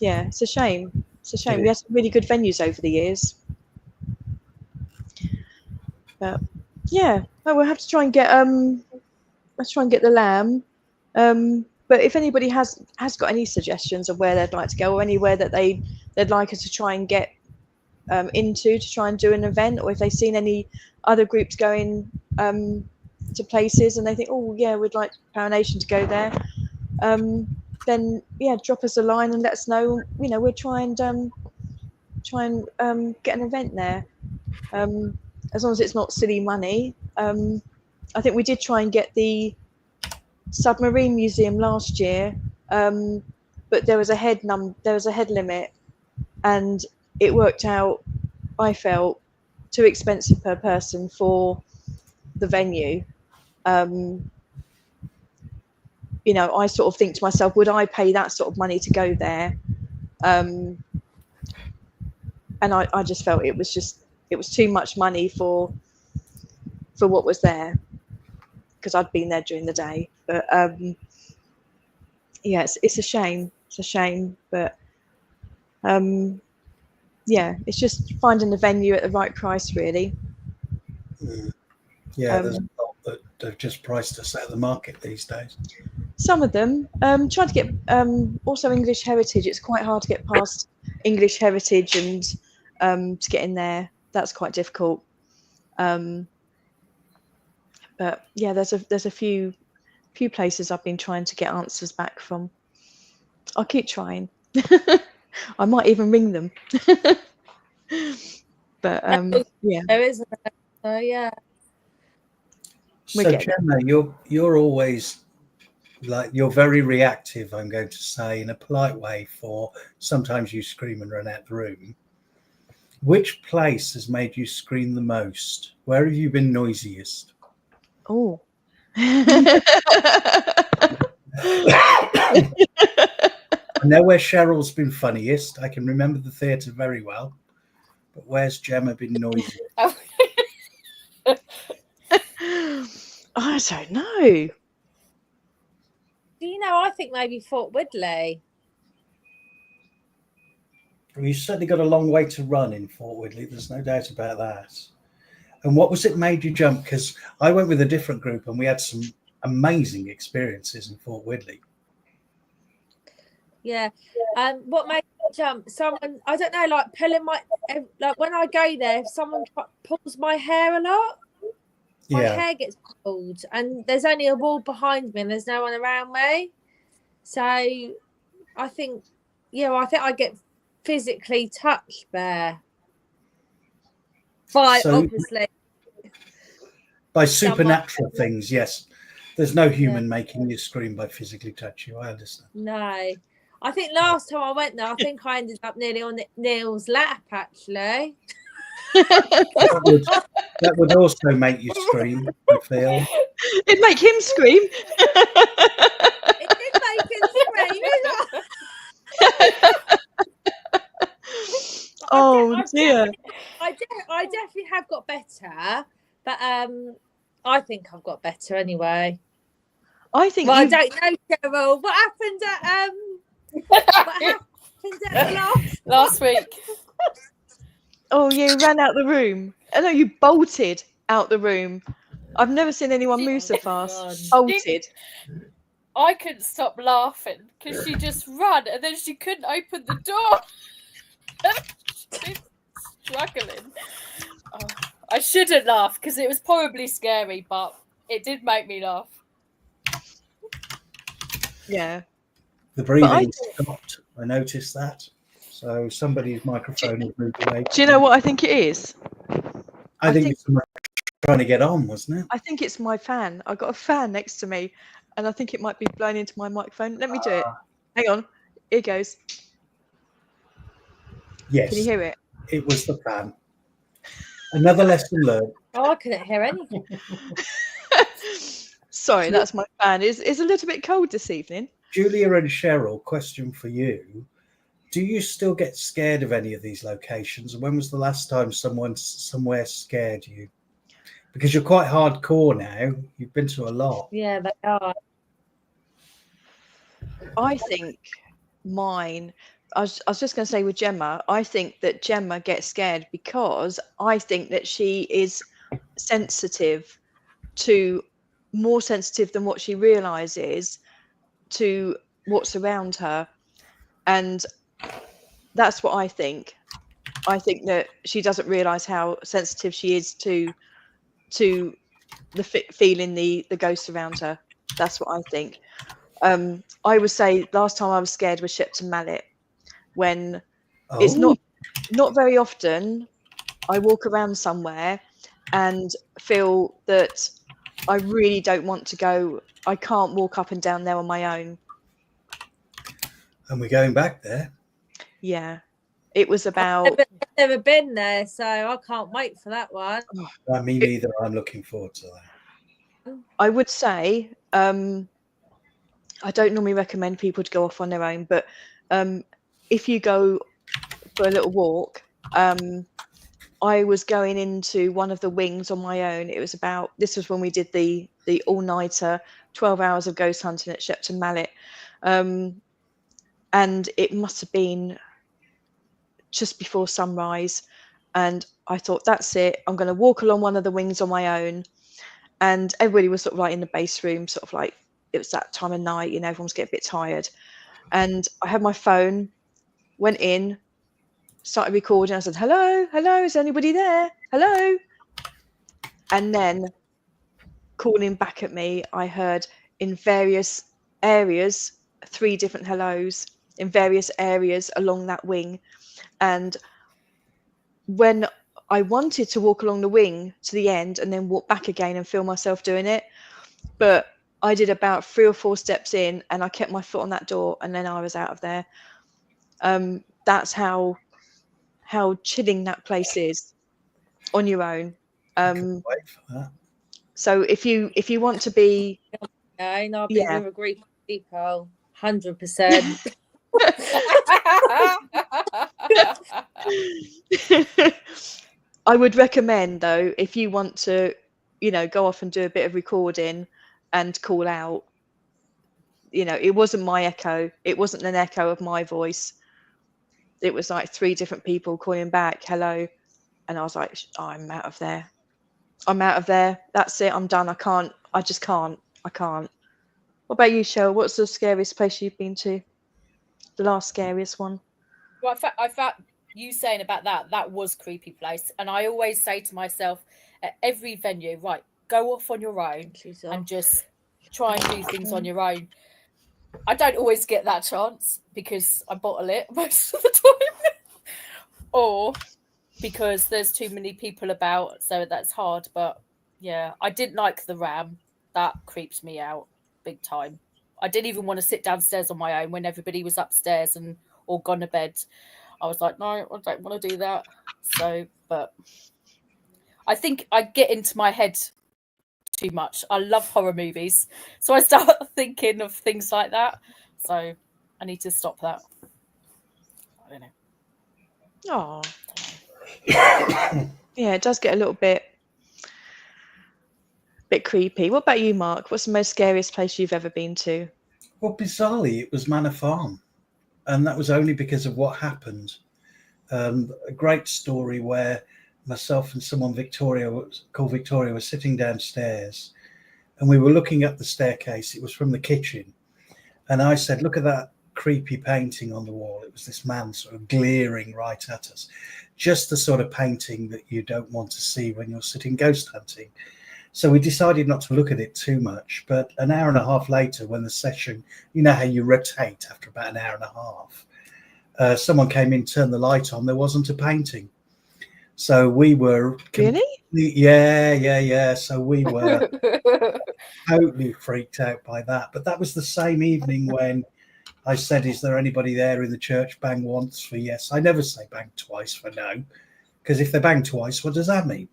yeah, it's a shame. It's a shame. We had some really good venues over the years. But yeah, we'll have to try and get let's try and get the lamb. But if anybody has got any suggestions of where they'd like to go, or anywhere that they'd like us to try and get into to try and do an event, or if they've seen any other groups going to places and they think, oh yeah, we'd like Paranation to go there, then yeah, drop us a line and let us know. We'll try and get an event there. As long as it's not silly money. I think we did try and get the submarine museum last year, but there was a head limit, and it worked out, I felt, too expensive per person for the venue. I sort of think to myself, would I pay that sort of money to go there? And I just felt it was too much money for what was there, because I'd been there during the day. But yeah, it's a shame. It's a shame, but yeah, it's just finding the venue at the right price, really. Yeah, there's a lot that have just priced us out of the market these days. Some of them. Trying to get also English Heritage. It's quite hard to get past English Heritage and to get in there. That's quite difficult. But yeah, there's a few places I've been trying to get answers back from. I'll keep trying. I might even ring them. But yeah, there isn't. So yeah. So Gemma, you're always you're very reactive, I'm going to say, in a polite way, for sometimes you scream and run out the room. Which place has made you scream the most? Where have you been noisiest? Oh. I know where Cheryl's been funniest. I can remember the theatre very well. But where's Gemma been noisiest? I don't know. I think maybe Fort Woodley. Well, you certainly got a long way to run in Fort Woodley. There's no doubt about that. And what was it made you jump? Because I went with a different group and we had some amazing experiences in Fort Woodley. Yeah. What made me jump? Someone, I don't know, like pulling when I go there, if someone pulls my hair a lot, my hair gets pulled, and there's only a wall behind me and there's no one around me. So I think I get physically touched there. Obviously. By supernatural things, yes. There's no human making you scream by physically touch you. I understand. No. I think last time I went there, I think I ended up nearly on Neil's lap, actually. That would also make you scream, I feel. It'd make him scream. It did make him scream. Oh dear. I definitely have got better, but I think I've got better anyway. I think Well, I you. don't know, Cheryl. What happened at the last week? Oh, you ran out the room. I know you bolted out the room. I've never seen anyone move so fast. Bolted. I couldn't stop laughing because she just ran and then she couldn't open the door. She's struggling. Oh, I shouldn't laugh because it was probably scary, but it did make me laugh. Yeah. The breathing stopped. I noticed that. So somebody's microphone has moved away. Do you know what I think it is? I think it's someone trying to get on, wasn't it? I think it's my fan. I've got a fan next to me, and I think it might be blown into my microphone. Let me do it. Hang on. Here goes. Yes. Can you hear it? It was the fan. Another lesson learned. Oh, I couldn't hear anything. Sorry, that's my fan. It's a little bit cold this evening. Julia and Cheryl, question for you. Do you still get scared of any of these locations? And when was the last time someone somewhere scared you? Because you're quite hardcore now. You've been to a lot. Yeah, they are. I think mine. I was just going to say with Gemma, I think that Gemma gets scared because I think that she is sensitive to, more sensitive than what she realizes to what's around her. And that's what I think. I think that she doesn't realize how sensitive she is to the feeling the ghosts around her. That's what I think. I would say last time I was scared was Shepton Mallet, when it's not very often I walk around somewhere and feel that I really don't want to go. I can't walk up and down there on my own. And we're going back there. Yeah. It was about. I've never been there, so I can't wait for that one. Me neither. I'm looking forward to that. I would say, I don't normally recommend people to go off on their own, but if you go for a little walk, I was going into one of the wings on my own. This was when we did the all-nighter, 12 hours of ghost hunting at Shepton Mallet. And it must have been just before sunrise. And I thought, that's it. I'm going to walk along one of the wings on my own. And everybody was sort of like in the base room, sort of like, it was that time of night, everyone's getting a bit tired. And I had my phone, went in, started recording. I said, hello, is anybody there? Hello. And then calling back at me, I heard in various areas, 3 different hellos in various areas along that wing. And when I wanted to walk along the wing to the end and then walk back again and feel myself doing it, but I did about 3 or 4 steps in and I kept my foot on that door and then I was out of there. That's how chilling that place is on your own. Wait for that. So if you want to be, And I'll be with a group of people, 100%. I would recommend, though, if you want to, go off and do a bit of recording and call out, it wasn't my echo. It wasn't an echo of my voice. It was like 3 different people calling back, hello. And I was like, I'm out of there. That's it. I'm done. I just can't. What about you, Cheryl? What's the scariest place you've been to? The last scariest one? Well, I found you saying about that was creepy place. And I always say to myself at every venue, right, go off on your own and just try and do things on your own. I don't always get that chance because I bottle it most of the time. Or because there's too many people about, so that's hard. But yeah, I didn't like the Ram. That creeps me out big time. I didn't even want to sit downstairs on my own when everybody was upstairs and all gone to bed. I was like, no, I don't want to do that. So, but I think I get into my head too much. I love horror movies, so I start thinking of things like that. So I need to stop that. I don't know. Oh, yeah, it does get a little bit bit creepy. What about you, Mark? What's the most scariest place you've ever been to? Well, bizarrely, it was Manor Farm, and that was only because of what happened. A great story where myself and someone called Victoria were sitting downstairs, and we were looking up the staircase. It was from the kitchen, and I said, "Look at that creepy painting on the wall." It was this man sort of glaring right at us, just the sort of painting that you don't want to see when you're sitting ghost hunting. So we decided not to look at it too much. But an hour and a half later, when the session, you know how you rotate after about an hour and a half, someone came in, turned the light on. There wasn't a painting. So we were Really? Yeah. So we were totally freaked out by that. But that was the same evening when I said, "Is there anybody there in the church?" Bang once for yes. I never say bang twice for no, because if they bang twice, what does that mean?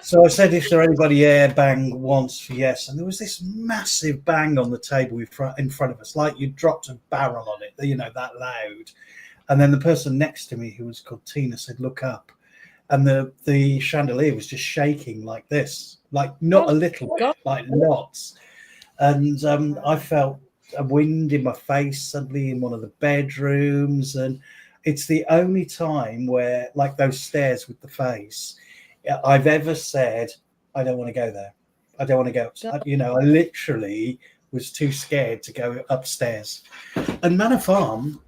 So I said, "Is there anybody here?" Bang once for yes. And there was this massive bang on the table in front of us, like you dropped a barrel on it, you know, that loud. And then the person next to me, who was called Tina, said, "Look up." And the chandelier was just shaking like this, like not a little, like lots. And I felt a wind in my face suddenly in one of the bedrooms. And it's the only time where, like those stairs with the face, I've ever said, "I don't want to go there. I don't want to go." You know, I literally was too scared to go upstairs. And Manor Farm,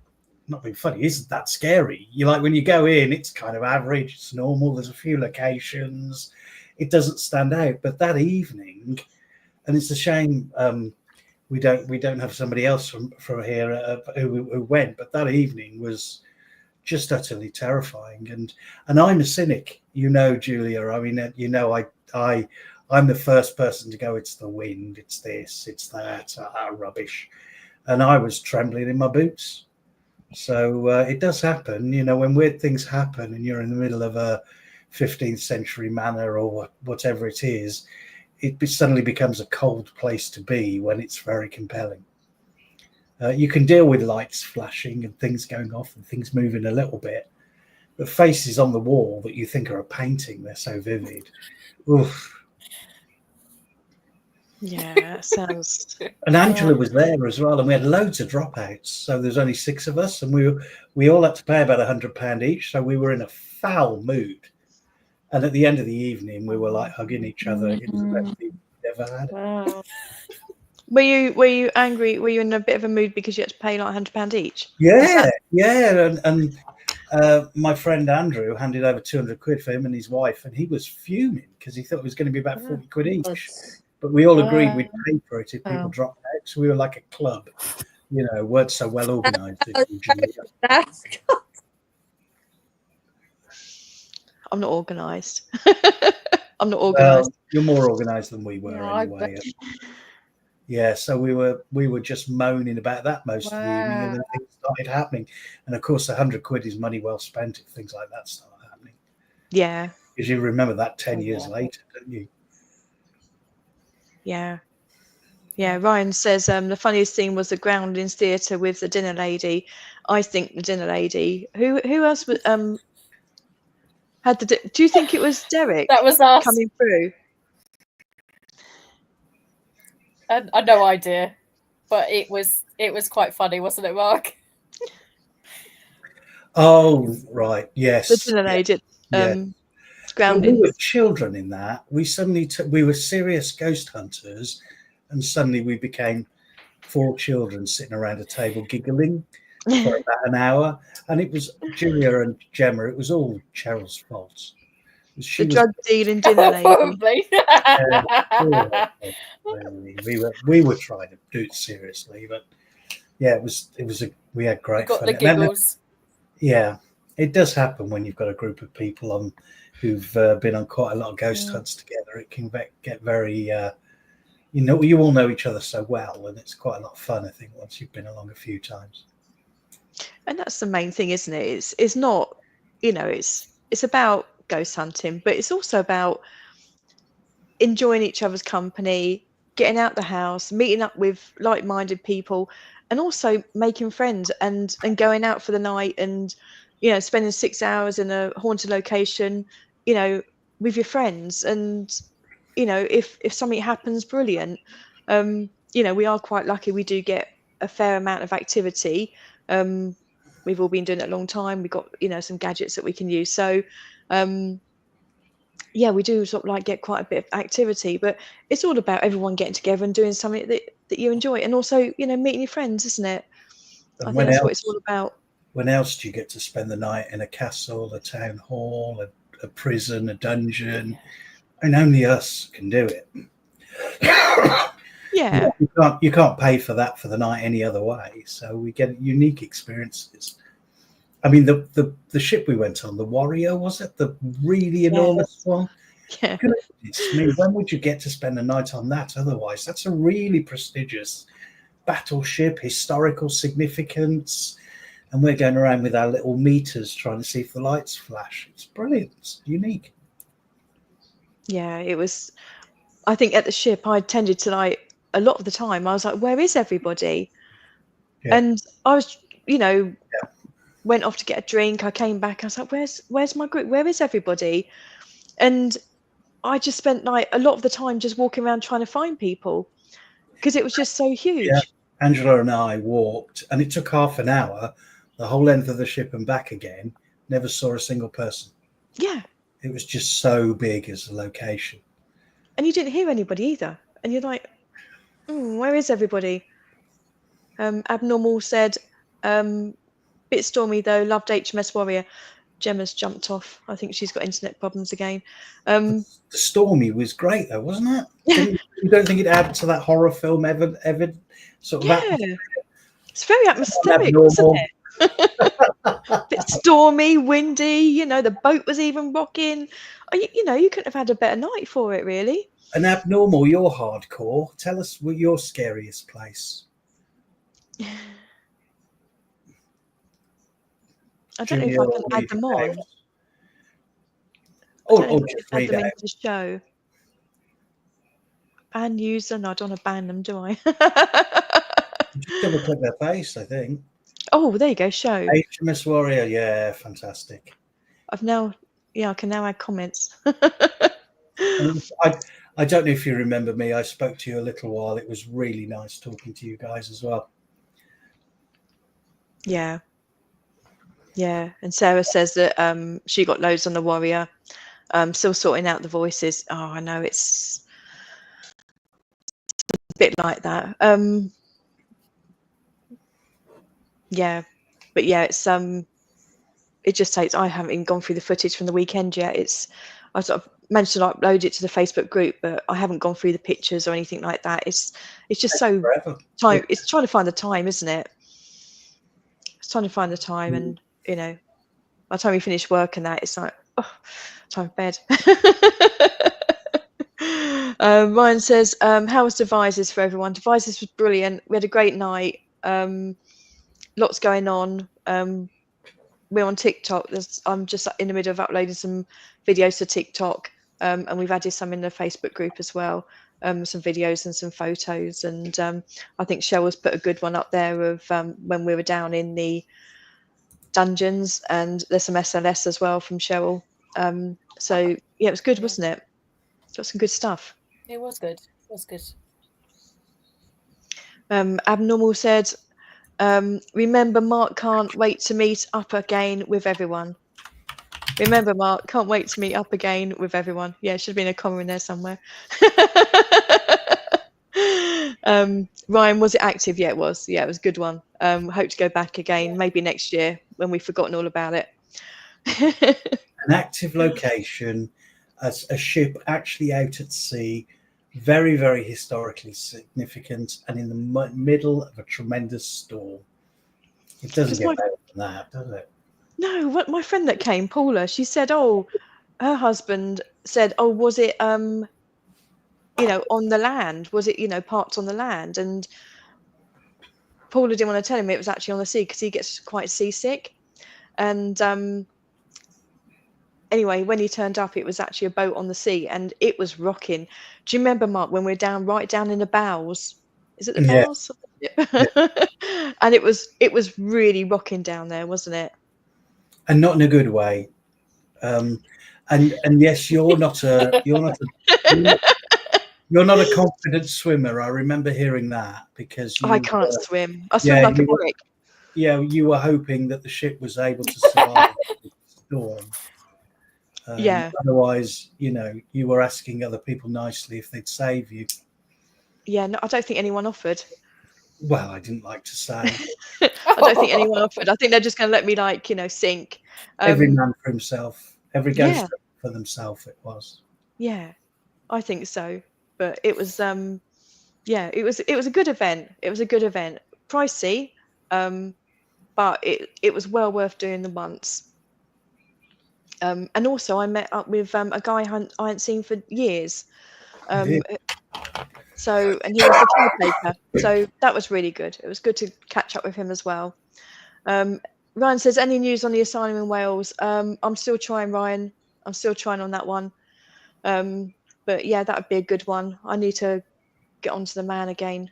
not being funny, isn't that scary. You like when you go in, it's kind of average, it's normal. There's a few locations, it doesn't stand out. But that evening, and it's a shame we don't have somebody else from here who went, but that evening was just utterly terrifying. And I'm a cynic, you know, Julia. I mean, you know, I'm the first person to go, "It's the wind, it's this, it's that, rubbish," and I was trembling in my boots. So it does happen, you know, when weird things happen and you're in the middle of a 15th century manor or whatever it is, it suddenly becomes a cold place to be when it's very compelling. You can deal with lights flashing and things going off and things moving a little bit, but faces on the wall that you think are a painting, they're so vivid. Oof. Yeah, sounds. And Angela was there as well, and we had loads of dropouts. So there's only 6 of us, and we all had to pay about £100 each. So we were in a foul mood. And at the end of the evening, we were like hugging each other. It was the best thing we've ever had. Wow. Were you angry? Were you in a bit of a mood because you had to pay like £100 each? Yeah. And my friend Andrew handed over 200 quid for him and his wife, and he was fuming because he thought it was going to be about 40 quid each. But we all agreed we'd pay for it if people dropped out. So we were like a club, you know, weren't so well organised. I'm not organised. I'm not organised. You're more organised than we were anyway. Yeah, so we were just moaning about that most of the evening, and then things started happening. And of course, 100 quid is money well spent if things like that start happening. Yeah. Because you remember that 10 years later, don't you? Yeah. Yeah, Ryan says the funniest thing was the groundings theatre with the dinner lady. I think the dinner lady. Who else was had the? Do you think it was Derek? That was us coming through. I no idea, but it was quite funny, wasn't it, Mark? Oh right, yes. The dinner lady. Grounding. We were children in that. We suddenly we were serious ghost hunters. And suddenly we became 4 children sitting around a table giggling for about an hour. And it was Julia and Gemma. It was all Cheryl's fault. The drug dealing dinner lady. Probably. We were trying to do it seriously, but yeah, we had great fun. The giggles. Yeah, it does happen when you've got a group of people on who've been on quite a lot of ghost hunts together. It can get very. You know, you all know each other so well, and it's quite a lot of fun, I think, once you've been along a few times. And that's the main thing, isn't it? It's not, you know, it's about ghost hunting, but it's also about enjoying each other's company, getting out the house, meeting up with like-minded people, and also making friends and going out for the night and, you know, spending 6 hours in a haunted location, you know, with your friends. And you know, if something happens, brilliant. You know, we are quite lucky. We do get a fair amount of activity. We've all been doing it a long time. We've got, you know, some gadgets that we can use. So, yeah, we do sort of like get quite a bit of activity, but it's all about everyone getting together and doing something that you enjoy, and also, you know, meeting your friends, isn't it? And I think that's what it's all about. When else do you get to spend the night in a castle, a town hall, a prison, a dungeon? And only us can do it. Yeah. You can't pay for that for the night any other way. So we get unique experiences. I mean, the ship we went on, the Warrior, was it? The really enormous one? Yeah. Goodness me, when would you get to spend a night on that otherwise? That's a really prestigious battleship, historical significance. And we're going around with our little meters trying to see if the lights flash. It's brilliant. It's unique. Yeah, it was. I think at the ship, I tended to, like, a lot of the time, I was like, where is everybody? Yeah. And I was, you know, went off to get a drink. I came back. I was like, where's my group? Where is everybody? And I just spent, like, a lot of the time just walking around trying to find people because it was just so huge. Yeah. Angela and I walked, and it took half an hour, the whole length of the ship and back again. Never saw a single person. Yeah. It was just so big as a location. And you didn't hear anybody either. And you're like, where is everybody? Abnormal said, bit stormy though, loved HMS Warrior. Gemma's jumped off. I think she's got internet problems again. The Stormy was great though, wasn't it? You don't think it added to that horror film ever sort of atmosphere? It's very atmospheric, wasn't it? Bit stormy, windy, you know, the boat was even rocking. You know, you couldn't have had a better night for it, really. And Abnormal, you're hardcore. Tell us what your scariest place. I don't know if I can add them on. Or just add read them out. into the show. Ban user? No, I don't want to ban them, do I? Just double click their face, I think. Oh, there you go. Show. HMS Warrior, yeah, fantastic. I can now add comments. I don't know if you remember me. I spoke to you a little while. It was really nice talking to you guys as well. Yeah. Yeah. And Sarah says that she got loads on the Warrior. Still sorting out the voices. Oh, I know it's a bit like that. Yeah. But yeah, it's it just takes, I haven't even gone through the footage from the weekend yet. I sort of managed to upload it to the Facebook group, but I haven't gone through the pictures or anything like that. It's just so time. It's trying to find the time, isn't it? It's trying to find the time, and you know, by the time we finish work and that, it's like, oh, time for bed. Ryan says, how was Devices for everyone? Devices was brilliant. We had a great night. Lots going on. We're on TikTok. I'm just in the middle of uploading some videos to TikTok, and we've added some in the Facebook group as well, some videos and some photos. And I think Cheryl's put a good one up there of when we were down in the dungeons, and there's some SLS as well from Cheryl. So yeah, it was good, wasn't it? Got some good stuff. It was good. It was good. Abnormal said, remember, Mark can't wait to meet up again with everyone. Remember, Mark can't wait to meet up again with everyone. Yeah, should have been a comma in there somewhere. Ryan, was it active? Yeah, it was. Yeah, it was a good one. Hope to go back again, maybe next year when we've forgotten all about it. An active location, as a ship actually out at sea, very, very historically significant, and in the middle of a tremendous storm. It doesn't get better than that, does it? No, what my friend that came, Paula, she said, oh, her husband said, oh, was it, you know, on the land? Was it, you know, parked on the land? And Paula didn't want to tell him it was actually on the sea because he gets quite seasick. And anyway, when he turned up, it was actually a boat on the sea, and it was rocking. Do you remember, Mark, when we were right down in the bows? Is it the bows? Yeah. And it was really rocking down there, wasn't it? And not in a good way. And yes, you're not a You're not a confident swimmer. I remember hearing that because I can't swim. I swim yeah, like a you were- brick. you were hoping that the ship was able to survive the storm. Yeah. Otherwise, you were asking other people nicely if they'd save you. Yeah, no, I don't think anyone offered. Well, I didn't like to say. I don't think anyone offered. I think they're just going to let me, like, sink. Every man for himself. Every ghost Yeah. for themselves. It was. Yeah, I think so. But it was, yeah, it was a good event. It was a good event. Pricey, but it was well worth doing the once. And also I met up with a guy I hadn't seen for years. So, and he was the caretaker. So that was really good. It was good to catch up with him as well. Ryan says, any news on the asylum in Wales? I'm still trying, Ryan. I'm still trying on that one. But yeah, that would be a good one. I need to get onto the man again.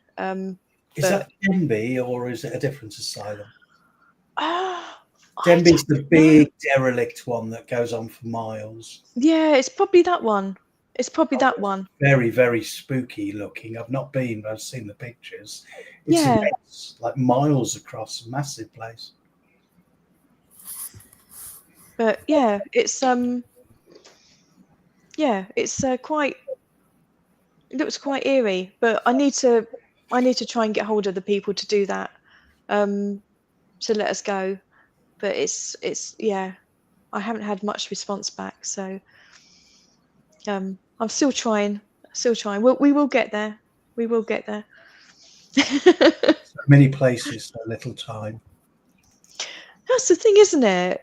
Is that Denby or is it a different asylum? Denby's the big derelict one that goes on for miles. Yeah, it's probably that one. It's probably that one. Very, very spooky looking. I've not been, but I've seen the pictures. It's Yeah. immense, like miles across, a massive place. But yeah, it's quite. It looks quite eerie, but I need to try and get hold of the people to do that, to let us go. But it's yeah, I haven't had much response back, so I'm still trying. We will get there. We will get there. So many places, so little time. That's the thing, isn't it?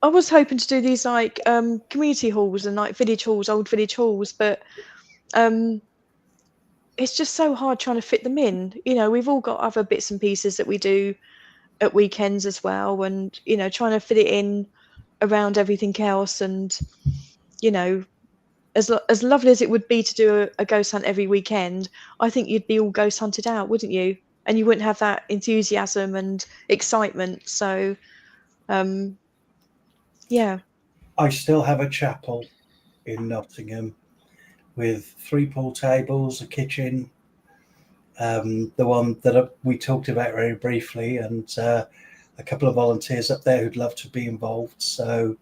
I was hoping to do these like community halls and like village halls, old village halls, but it's just so hard trying to fit them in. We've all got other bits and pieces that we do at weekends as well, and trying to fit it in around everything else. And as lovely as it would be to do a ghost hunt every weekend, I think you'd be all ghost hunted out, wouldn't you? And you wouldn't have that enthusiasm and excitement. So yeah. I still have a chapel in Nottingham with 3 pool tables, a kitchen, the one that we talked about very briefly, and a couple of volunteers up there who'd love to be involved. So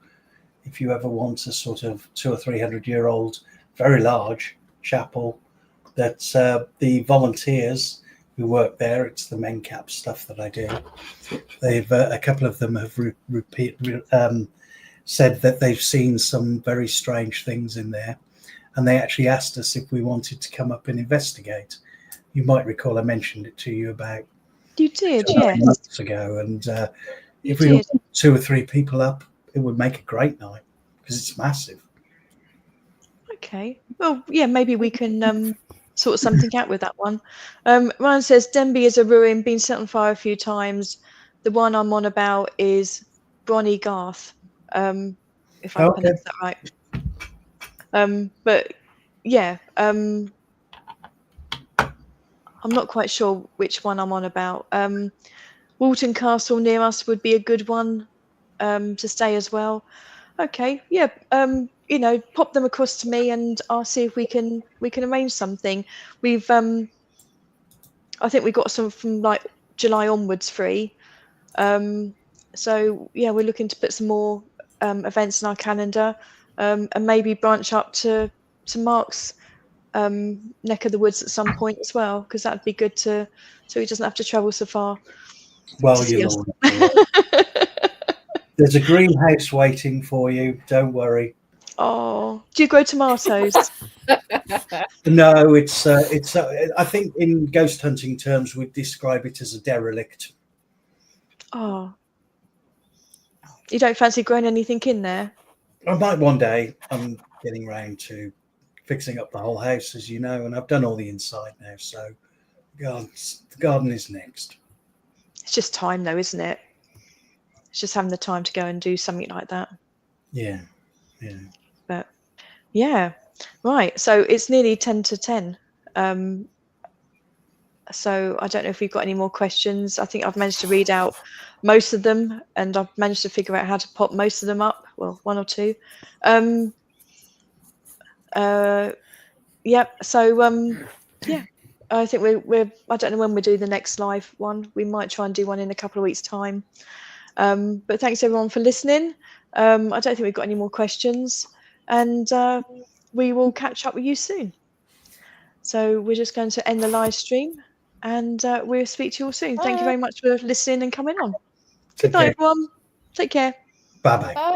if you ever want a sort of 200 or 300-year-old, very large chapel, that the volunteers who work there, it's the men cap stuff that I do. They've a couple of them have said that they've seen some very strange things in there, and they actually asked us if we wanted to come up and investigate. You might recall I mentioned it to you about You did, yes. months ago, and if we got 2 or 3 people up, it would make a great night because it's massive. Okay. Well, yeah, maybe we can sort something out with that one. Ryan says Denby is a ruin, been set on fire a few times. The one I'm on about is Bronny Garth, if I pronounced that right. But yeah, I'm not quite sure which one I'm on about. Walton Castle near us would be a good one to stay as well. Okay, yeah. Pop them across to me, and I'll see if we can arrange something. We've I think we got some from like July onwards free. So yeah, we're looking to put some more events in our calendar, and maybe branch up to Mark's neck of the woods at some point as well, because that'd be good so he doesn't have to travel so far. Well, you know, there's a greenhouse waiting for you. Don't worry. Oh, do you grow tomatoes? No, it's. I think in ghost hunting terms, we'd describe it as a derelict. Oh, you don't fancy growing anything in there? I might one day. I'm getting round to fixing up the whole house, as you know, and I've done all the inside now. So, the garden is next. It's just time, though, isn't it? It's just having the time to go and do something like that. Yeah. But yeah, right. So it's nearly 10 to 10. So I don't know if we've got any more questions. I think I've managed to read out most of them, and I've managed to figure out how to pop most of them up. Well, 1 or 2. Yep. So yeah, I think we're I don't know when we do the next live one. We might try and do one in a couple of weeks' time. But thanks everyone for listening. I don't think we've got any more questions, and we will catch up with you soon. So we're just going to end the live stream, and we'll speak to you all soon. Thank you very much for listening and coming on. Good night, everyone. Take care. Bye bye. Bye.